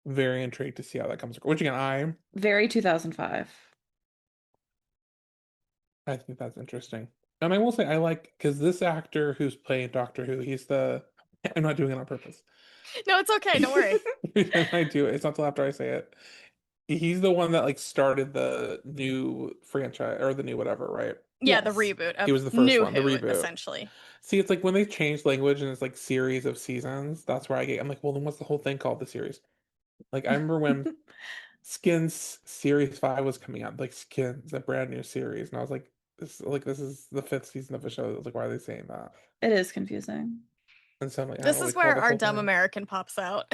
very intrigued to see how that comes across. Which again, very 2005. I think that's interesting. And I will say I like because this actor who's playing Doctor Who, he's the I'm not doing it on purpose. No, it's okay. Don't worry. Every time I do it, it's not till after I say it. He's the one that like started the new franchise or the new whatever, right? Yeah, the Yes. reboot He of was the first New one, the Who, reboot. essentially. See, it's like when they change language and it's like series of seasons, that's where I'm like, well, then what's the whole thing called the series? Like I remember when Skins Series 5 was coming out, like Skins, a brand new series, and I was like, this is the fifth season of the show. I was like, why are they saying that? It is confusing. And so I'm like, I don't This really is call where the our whole dumb thing. American pops out.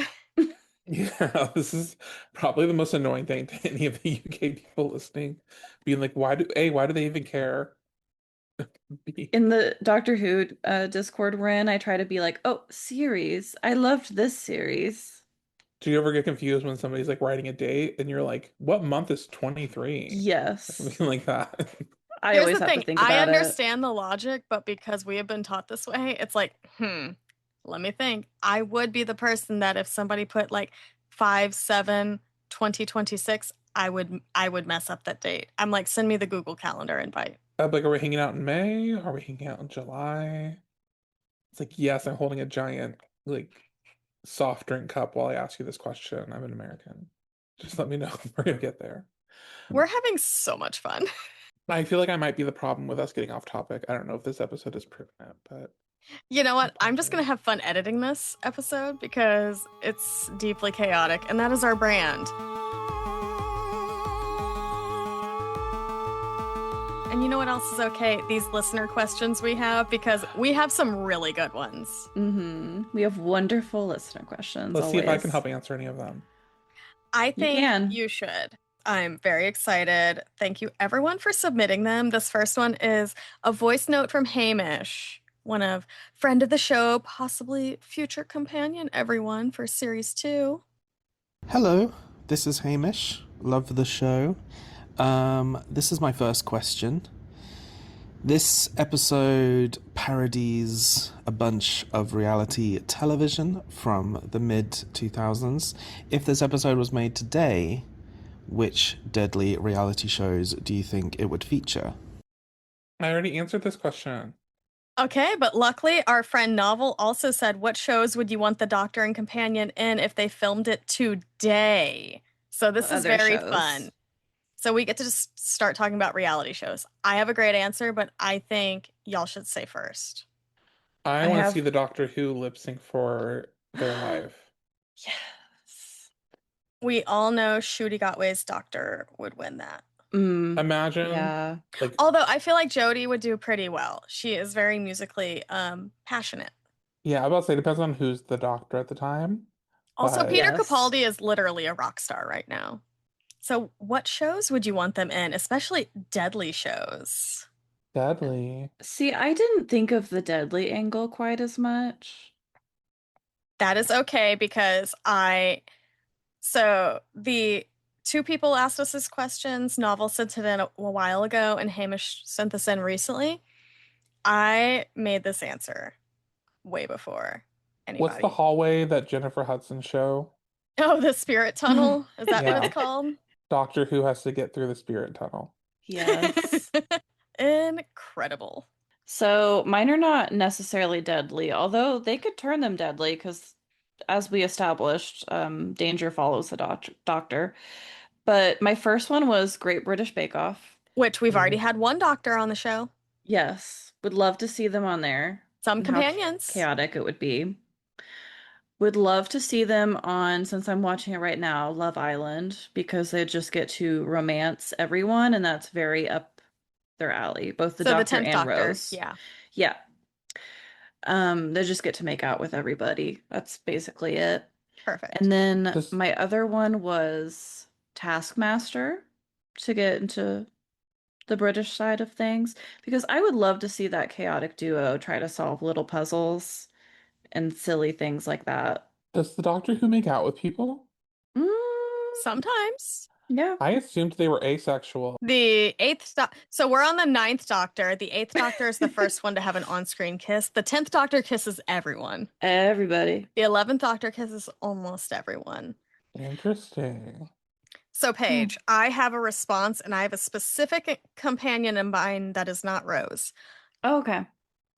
Yeah, this is probably the most annoying thing to any of the UK people listening, being like, why do they even care? B, In the Doctor Who Discord we're in, I try to be like, oh, series. I loved this series. do you ever get confused when somebody's like writing a date and you're like, what month is 23? Yes. Something like that. I Here's always the have to thing. think I about it. understand the logic, but because we have been taught this way, it's like, let me think. I would be the person that if somebody put like 5/7/2026, I would mess up that date. I'm like, send me the Google Calendar invite. I'm like, are we hanging out in May? Are we hanging out in July? It's like, yes, I'm holding a giant like soft drink cup while I ask you this question. I'm an American. Just let me know if we're gonna get there. We're having so much fun. I feel like I might be the problem with us getting off topic. I don't know if this episode has proven it, but You know what? I'm just going to have fun editing this episode because it's deeply chaotic, and that is our brand. And you know what else is okay? These listener questions we have, because we have some really good ones. We have wonderful listener questions. let's see if I can always. help answer any of them. I You think can. you should. I'm very excited. Thank you, everyone, for submitting them. This first one is a voice note from Hamish, one of friend of the show, possibly future companion, everyone, for series 2. Hello, this is Hamish. Love the show. This is my first question. This episode parodies a bunch of reality television from the mid-2000s. If this episode was made today, which deadly reality shows do you think it would feature? I already answered this question. Okay, but luckily our friend Novel also said, what shows would you want the Doctor and Companion in if they filmed it today? So this is Other very shows. fun. So we get to just start talking about reality shows. I have a great answer, but I think y'all should say first. I I want to have- see the Doctor Who lip sync for their life. Yes. We all know Shooty Gotway's doctor would win that. Imagine, Yeah. like, Although I feel like Jodie would do pretty well. She is very musically passionate. yeah, I was about to say, depends on who's the doctor at the time. Also, But Peter Yes. Capaldi is literally a rock star right now. So what shows would you want them in, especially deadly shows? deadly. See, I didn't think of the deadly angle quite as much. That is okay because so the two people asked us this questions. Novel sent it in a while ago, and Hamish sent this in recently. I made this answer way before What's the anybody. hallway that Jennifer Hudson show? Oh, the spirit tunnel? Is that what Yeah. it's called? Doctor Who has to get through the spirit tunnel. Yes. Incredible. So mine are not necessarily deadly, although they could turn them deadly because, as we established, danger follows the doctor. But my first one was Great British Bake Off. Which we've already had one doctor on the show. Yes, would love to see them on there. Some And how companions. chaotic it would be. Would love to see them on, since I'm watching it right now, Love Island, because they just get to romance everyone, and that's very up their alley, both the So the doctor 10th and Doctor. Rose. Yeah. Yeah. They just get to make out with everybody. That's basically it. Perfect. And then Just- my other one was Taskmaster to get into the British side of things, because I would love to see that chaotic duo try to solve little puzzles and silly things like that. Does the Doctor Who make out with people? Mm, Sometimes. yeah. I assumed they were asexual. The 8th so we're on the 9th Doctor. The 8th Doctor is the first one to have an on-screen kiss. The 10th Doctor kisses everyone. Everybody. The 11th Doctor kisses almost everyone. Interesting. So Paige, I have a response and I have a specific companion in mind that is not Rose. Oh, okay.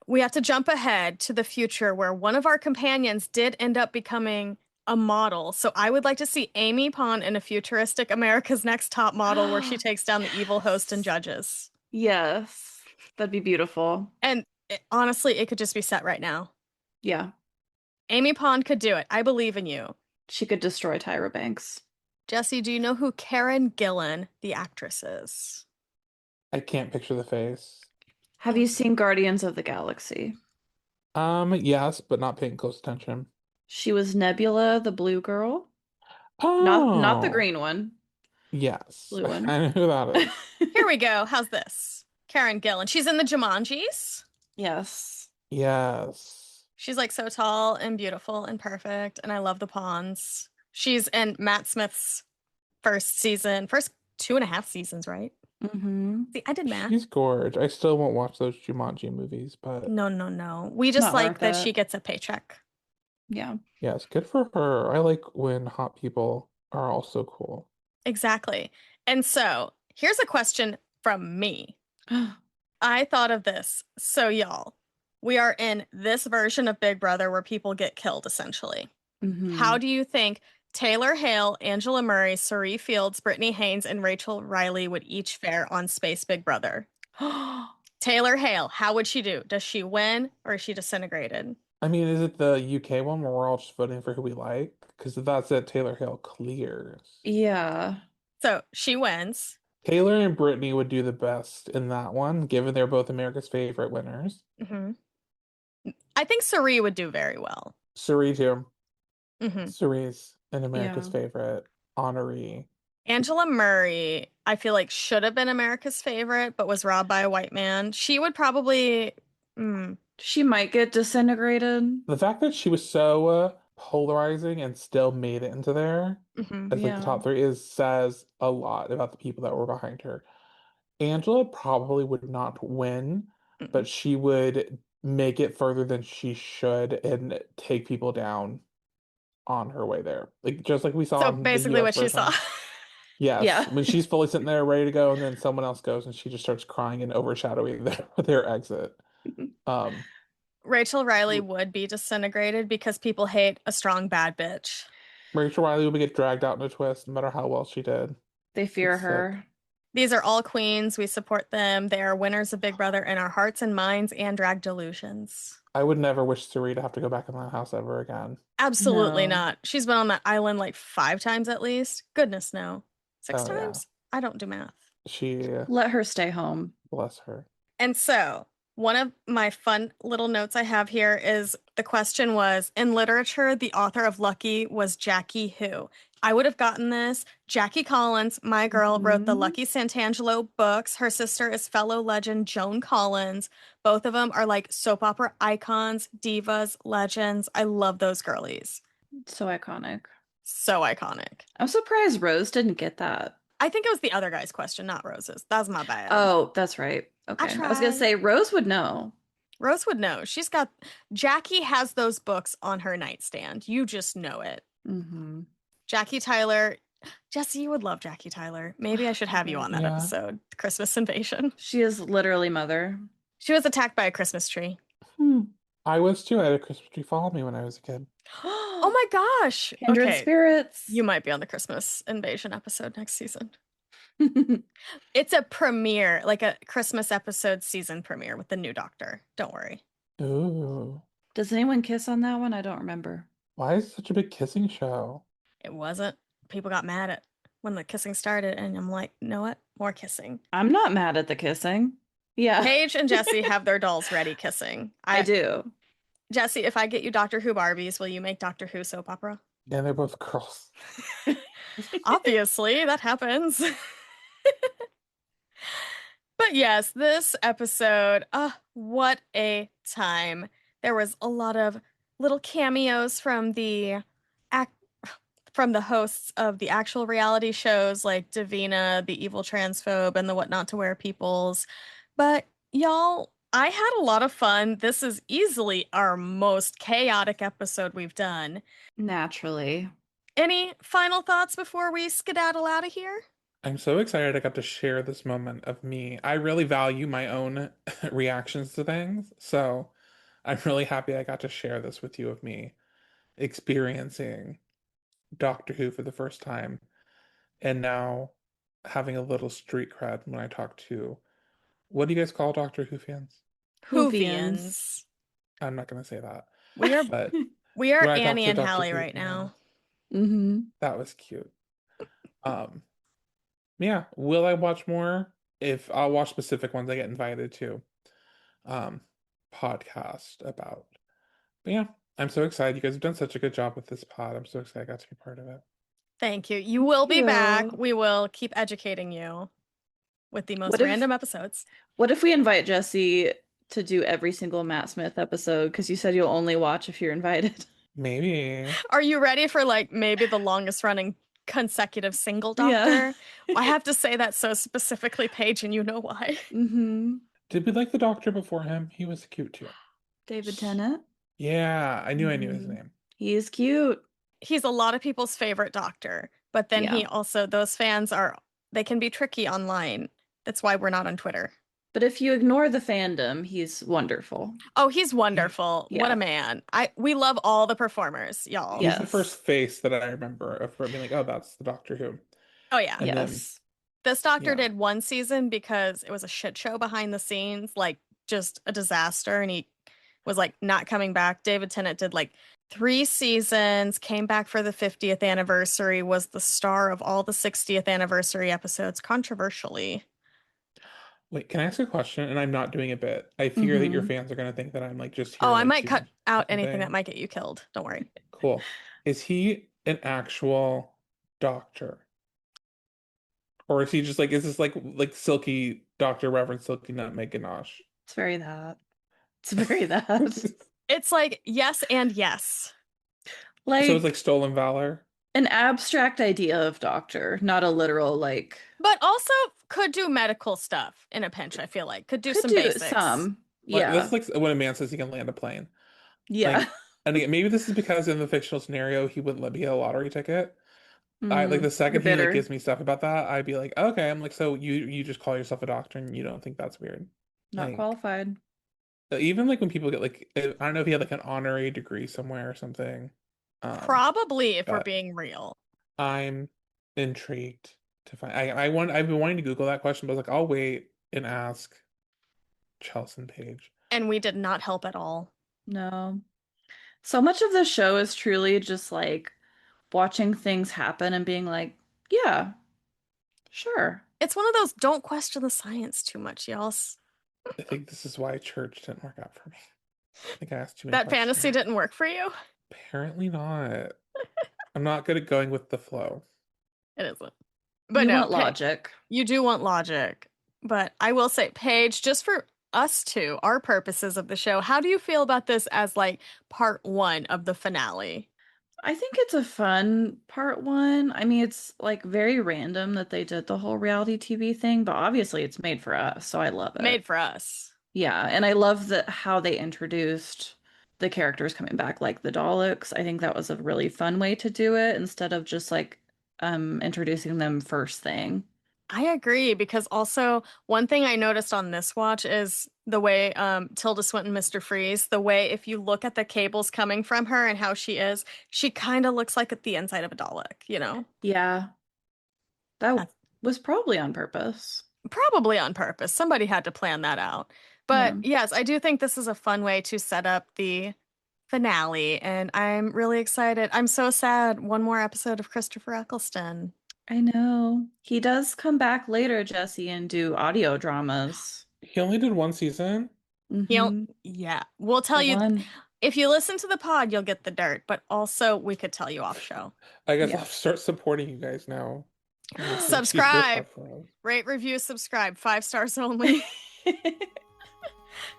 We have to jump ahead to the future where one of our companions did end up becoming a model. So I would like to see Amy Pond in a futuristic America's Next Top Model where she takes down the evil host and judges. Yes. That'd be beautiful. And honestly, it could just be set right now. Yeah. Amy Pond could do it. I believe in you. She could destroy Tyra Banks. Jesse, do you know who Karen Gillan, the actress, is? I can't picture the face. Have you seen Guardians of the Galaxy? Yes, but not paying close attention. She was Nebula, the blue girl. Oh, Not the green one. Yes, Blue one. I know who that is. Here we go. How's this? Karen Gillan. She's in the Jumanjis. Yes. Yes. She's like so tall and beautiful and perfect, and I love the pawns. She's in Matt Smith's first 2.5 seasons, right? Mm-hmm. See, I did math. She's gorgeous. I still won't watch those Jumanji movies, but No. We just Not like worth that it. she gets a paycheck. Yeah. yes, good for her. I like when hot people are also cool. Exactly. And so here's a question from me. I thought of this. So, y'all, we are in this version of Big Brother where people get killed, essentially. Mhm. How do you think Taylor Hale, Angela Murray, Sari Fields, Brittany Haynes, and Rachel Riley would each fare on Space Big Brother? Taylor Hale, how would she do? Does she win or is she disintegrated? I mean, is it the UK one where we're all just voting for who we like? Because if that's it, Taylor Hale clears. Yeah. So she wins. Taylor and Brittany would do the best in that one, given they're both America's favorite winners. hmm I think Sari would do very well. Suri too. hmm Suri's an America's Yeah. favorite honoree. Angela Murray, I feel like should have been America's favorite, but was robbed by a white man. She would probably. She might get disintegrated. The fact that she was so polarizing and still made it into there mhm. as like the top three says a lot about the people that were behind her. Angela probably would not win, but she would make it further than she should and take people down on her way there. Like just like we saw So in the basically, US what she version. saw. Yes, Yeah. when she's fully sitting there ready to go, and then someone else goes, and she just starts crying and overshadowing their exit. Rachel Riley would be disintegrated because people hate a strong bad bitch. Rachel Riley would get dragged out in a twist, no matter how well she did. They fear It's sick. her. These are all queens. We support them. They are winners of Big Brother in our hearts and minds and drag delusions. I would never wish Suri to have to go back in that house ever again. Absolutely No. not. She's been on that island like 5 times at least. Goodness, no. Six Oh, yeah. times? I don't do math. She, Let her stay home. bless her. And so, one of my fun little notes I have here is the question was, in literature, the author of Lucky was Jackie who? I would have gotten this. Jackie Collins, my girl, wrote the Mhm. Lucky Santangelo books. Her sister is fellow legend Joan Collins. Both of them are like soap opera icons, divas, legends. I love those girlies. So iconic. So iconic. I'm surprised Rose didn't get that. I think it was the other guy's question, not Rose's. That's my bad. Oh, that's right. Okay. I was gonna tried. say Rose would know. Rose would know. Jackie has those books on her nightstand. You just know it. Mm-hmm. Jackie Tyler. Jesse, you would love Jackie Tyler. Maybe I should have you on that Yeah. episode. Christmas Invasion. She is literally mother. She was attacked by a Christmas tree. I was too. I had a Christmas tree follow me when I was a kid. Oh my gosh. Kindred Okay. spirits. You might be on the Christmas Invasion episode next season. It's a premiere, like a Christmas episode season premiere with the new Doctor. Don't worry. Ooh. Does anyone kiss on that one? I don't remember. Why is it such a big kissing show? It wasn't. People got mad at when the kissing started, and I'm like, you know what? More kissing. I'm not mad at the kissing. Yeah. Paige and Jesse have their dolls ready kissing. I do. Jesse, if I get you Doctor Who Barbies, will you make Doctor Who soap opera? Yeah, they're both girls. Obviously, that happens. But yes, this episode, what a time. There was a lot of little cameos from the hosts of the actual reality shows like Davina, the evil transphobe, and the What Not to Wear Peoples. But y'all, I had a lot of fun. This is easily our most chaotic episode we've done. Naturally. Any final thoughts before we skedaddle out of here? I'm so excited I got to share this moment of me. I really value my own reactions to things, so I'm really happy I got to share this with you of me experiencing Doctor Who for the first time and now having a little street cred when I talk to, what do you guys call Doctor Who fans? Whovians. I'm not going to say that. We are But we are when I talk Annie to and Dr. Hallie Who right now. Mm-hmm. that was cute. Yeah, will I watch more? If I'll watch specific ones I get invited to podcast about. But yeah, I'm so excited. You guys have done such a good job with this pod. I'm so excited I got to be part of it. Thank you. You will be back. you. We will keep educating you with the most What if- random episodes. What if we invite Jesse to do every single Matt Smith episode? Because you said you'll only watch if you're invited. Maybe. Are you ready for like maybe the longest running consecutive single Yeah. Doctor? I have to say that so specifically, Paige, and you know why. Mm-hmm. Did we like the Doctor before him? He was cute too. David Tennant. Yeah, I knew his Mhm. name. He is cute. He's a lot of people's favorite Doctor, but then he Yeah. also, those fans they can be tricky online. That's why we're not on Twitter. But if you ignore the fandom, he's wonderful. Oh, he's wonderful. What Yeah. a man. We love all the performers, y'all. He's the Yes. first face that I remember of being like, oh, that's the Doctor Who. Oh, yeah. And then- Yes. This Doctor Yeah. did one season because it was a shit show behind the scenes, like just a disaster, and he was like not coming back. David Tennant did like 3 seasons, came back for the 50th anniversary, was the star of all the 60th anniversary episodes, controversially. Wait, can I ask a question? And I'm not doing a bit. I fear that your Mhm. fans are going to think that I'm like just here. Oh, I like, might doing cut out fucking anything thing. that might get you killed. Don't worry. Cool. Is he an actual doctor? Or is he just like, is this like Silky Dr. Reverend Silky Nutmeg Ganache? It's very that. It's very that. It's like yes and yes. Like, So it's like Stolen Valor? an abstract idea of doctor, not a literal like. But also could do medical stuff in a pinch, I feel like. Could do Could some do basics. some. Like, Yeah. this is like when a man says he can land a plane. Yeah. Like, and again, maybe this is because in the fictional scenario he wouldn't let me get a lottery ticket. I like the second he like bitter. gives me stuff about that, I'd be like, okay. I'm like, so you just call yourself a doctor and you don't think that's weird? Not Like, qualified. even like when people get like, I don't know if he had like an honorary degree somewhere or something. Probably, if we're but- being real. I'm intrigued to find. I've been wanting to Google that question, but I was like, I'll wait and ask Chelsea and Paige. And we did not help at all. No. So much of the show is truly just like watching things happen and being like, yeah, sure. It's one of those don't question the science too much, y'all. I think this is why church didn't work out for me. I think I asked too many That questions. fantasy didn't work for you? Apparently not. I'm not good at going with the flow. It isn't. But You no, want logic. you do want logic. But I will say, Paige, just for us two, our purposes of the show, how do you feel about this as like part one of the finale? I think it's a fun part one. I mean, it's like very random that they did the whole reality TV thing, but obviously it's made for us, so I love it. Made for us. Yeah, and I love how they introduced the characters coming back, like the Daleks. I think that was a really fun way to do it instead of just like introducing them first thing. I agree, because also one thing I noticed on this watch is the way Tilda Swinton, Mr. Freeze, the way if you look at the cables coming from her and how she kind of looks like the inside of a Dalek, you know? Yeah, that That's was probably on purpose. probably on purpose. Somebody had to plan that out. Yeah. But yes, I do think this is a fun way to set up the finale, and I'm really excited. I'm so sad. One more episode of Christopher Eccleston. I know. He does come back later, Jesse, and do audio dramas. He only did one season. Yeah, we'll tell you. One. If you listen to the pod, you'll get the dirt, but also we could tell you off show. I guess Yeah. I'll start supporting you guys now. Subscribe, rate, review, subscribe. 5 stars only.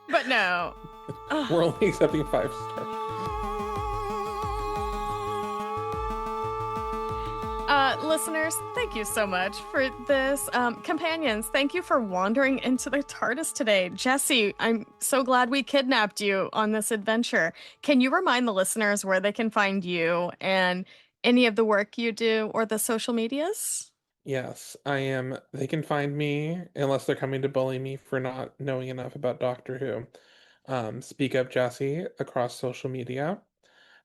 But no. We're only accepting 5 stars. Listeners, thank you so much for this. Companions, thank you for wandering into the TARDIS today. Jesse, I'm so glad we kidnapped you on this adventure. Can you remind the listeners where they can find you and any of the work you do or the social medias? Yes, I am. They can find me, unless they're coming to bully me for not knowing enough about Doctor Who. Speak Up Jesse across social media.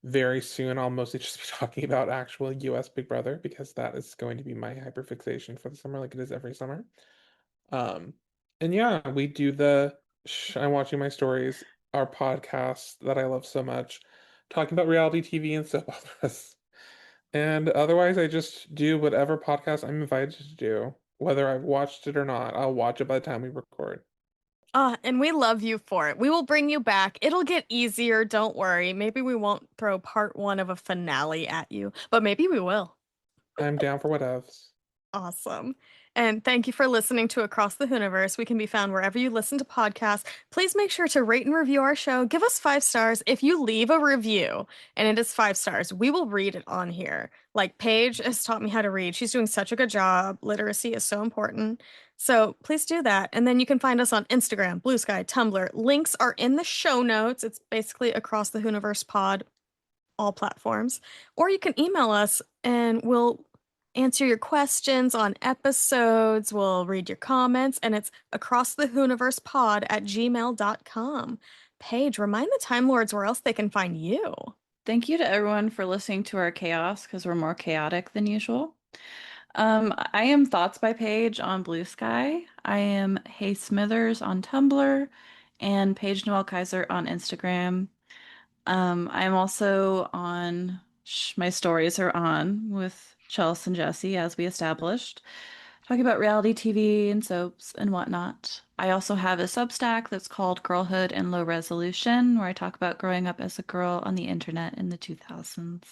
Very soon, I'll mostly just be talking about actual US Big Brother because that is going to be my hyperfixation for the summer, like it is every summer. And yeah, we do the I'm watching my stories, our podcast that I love so much, talking about reality TV and soap operas. And otherwise, I just do whatever podcast I'm invited to do, whether I've watched it or not. I'll watch it by the time we record. And we love you for it. We will bring you back. It'll get easier. Don't worry. Maybe we won't throw part one of a finale at you, but maybe we will. I'm down for whatevs. Awesome. And thank you for listening to Across the Hooniverse. We can be found wherever you listen to podcasts. Please make sure to rate and review our show. Give us 5 stars. If you leave a review and it is 5 stars, we will read it on here. Like Paige has taught me how to read. She's doing such a good job. Literacy is so important. So please do that. And then you can find us on Instagram, Blue Sky, Tumblr. Links are in the show notes. It's basically Across the Hooniverse pod, all platforms. Or you can email us and we'll answer your questions on episodes. We'll read your comments, and it's acrossthehooniversepod@gmail.com. Paige, remind the Time Lords where else they can find you. Thank you to everyone for listening to our chaos because we're more chaotic than usual. I am Thoughts by Paige on Blue Sky. I am Hey Smithers on Tumblr and Paige Noel Kaiser on Instagram. I'm also on my stories are on with Chelsea and Jesse, as we established, talking about reality TV and soaps and whatnot. I also have a Substack that's called Girlhood in Low Resolution, where I talk about growing up as a girl on the internet in the 2000s.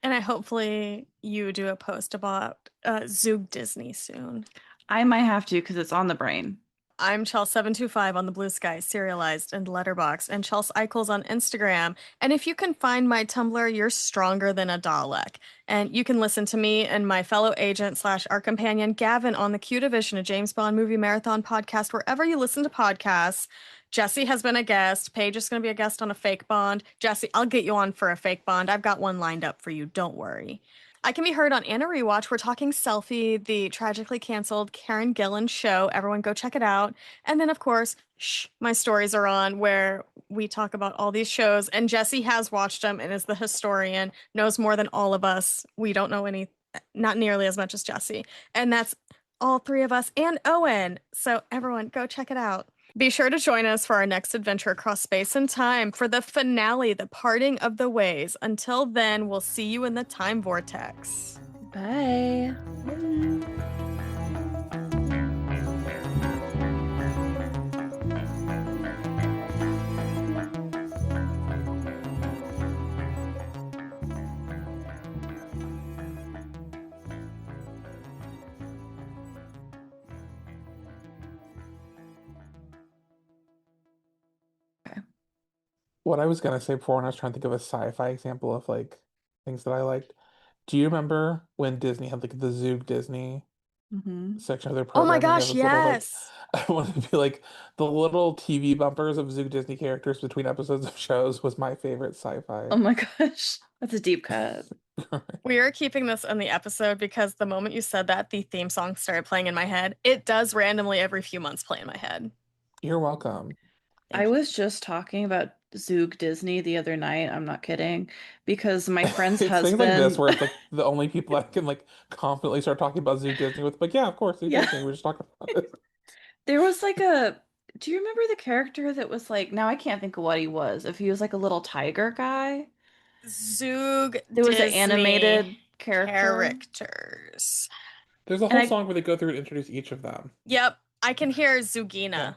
And hopefully you do a post about Zoog Disney soon. I might have to because it's on the brain. I'm Chels725 on the Blue Sky, Serialized, and Letterboxd, and Chels Eichels on Instagram. And if you can find my Tumblr, you're stronger than a Dalek. And you can listen to me and my fellow agent / our companion Gavin on the Q Division, a James Bond movie marathon podcast, wherever you listen to podcasts. Jesse has been a guest. Paige is going to be a guest on a fake Bond. Jesse, I'll get you on for a fake Bond. I've got one lined up for you. Don't worry. I can be heard on Anna Rewatch. We're talking Selfie, the tragically canceled Karen Gillan show. Everyone go check it out. And then, of course, my stories are on where we talk about all these shows. And Jesse has watched them and is the historian, knows more than all of us. We don't know not nearly as much as Jesse. And that's all 3 of us and Owen. So everyone go check it out. Be sure to join us for our next adventure across space and time for the finale, The Parting of the Ways. Until then, we'll see you in the time vortex. Bye. What I was gonna say before when I was trying to think of a sci-fi example of like things that I liked. Do you remember when Disney had like the Zoog Disney Mm-hmm. section of their Oh my programming? They have gosh, this little like yes. I wanted to be like the little TV bumpers of Zoog Disney characters between episodes of shows was my favorite sci-fi. Oh my gosh. That's a deep cut. We are keeping this in the episode because the moment you said that, the theme song started playing in my head. It does randomly every few months play in my head. You're welcome. I was just talking about Zoog Disney the other night. I'm not kidding. Because my friend's It's things like this husband, where it's like the only people I can like confidently start talking about Zoog Disney with, like, yeah, of course, Zoog yeah, Disney. We were just talking about it. there was like a. Do you remember the character that was like, now I can't think of what he was. If he was like a little tiger guy, Zoog there was an Disney animated character. characters. There's a And whole I, song where they go through and introduce each of them. Yep, I can hear Yeah. Zoogina.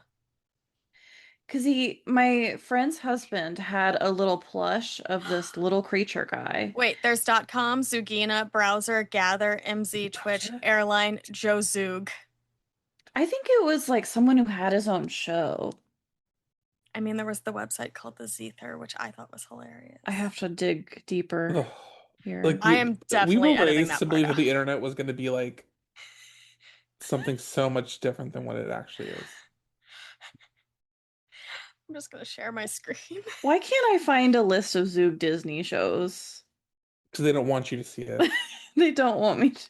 because my friend's husband had a little plush of this little creature guy. Wait, there's .com, Zoogina, browser, Gather, MZ, Twitch, Airline, Joe Zoog. I think it was like someone who had his own show. I mean, there was the website called the Zether, which I thought was hilarious. I have to dig deeper Ugh. here. Like I am we definitely were editing raised that to part believe that out. the internet was going to be like something so much different than what it actually is. I'm just gonna share my screen. Why can't I find a list of Zoog Disney shows? Because they don't want you to see it. They don't want me to.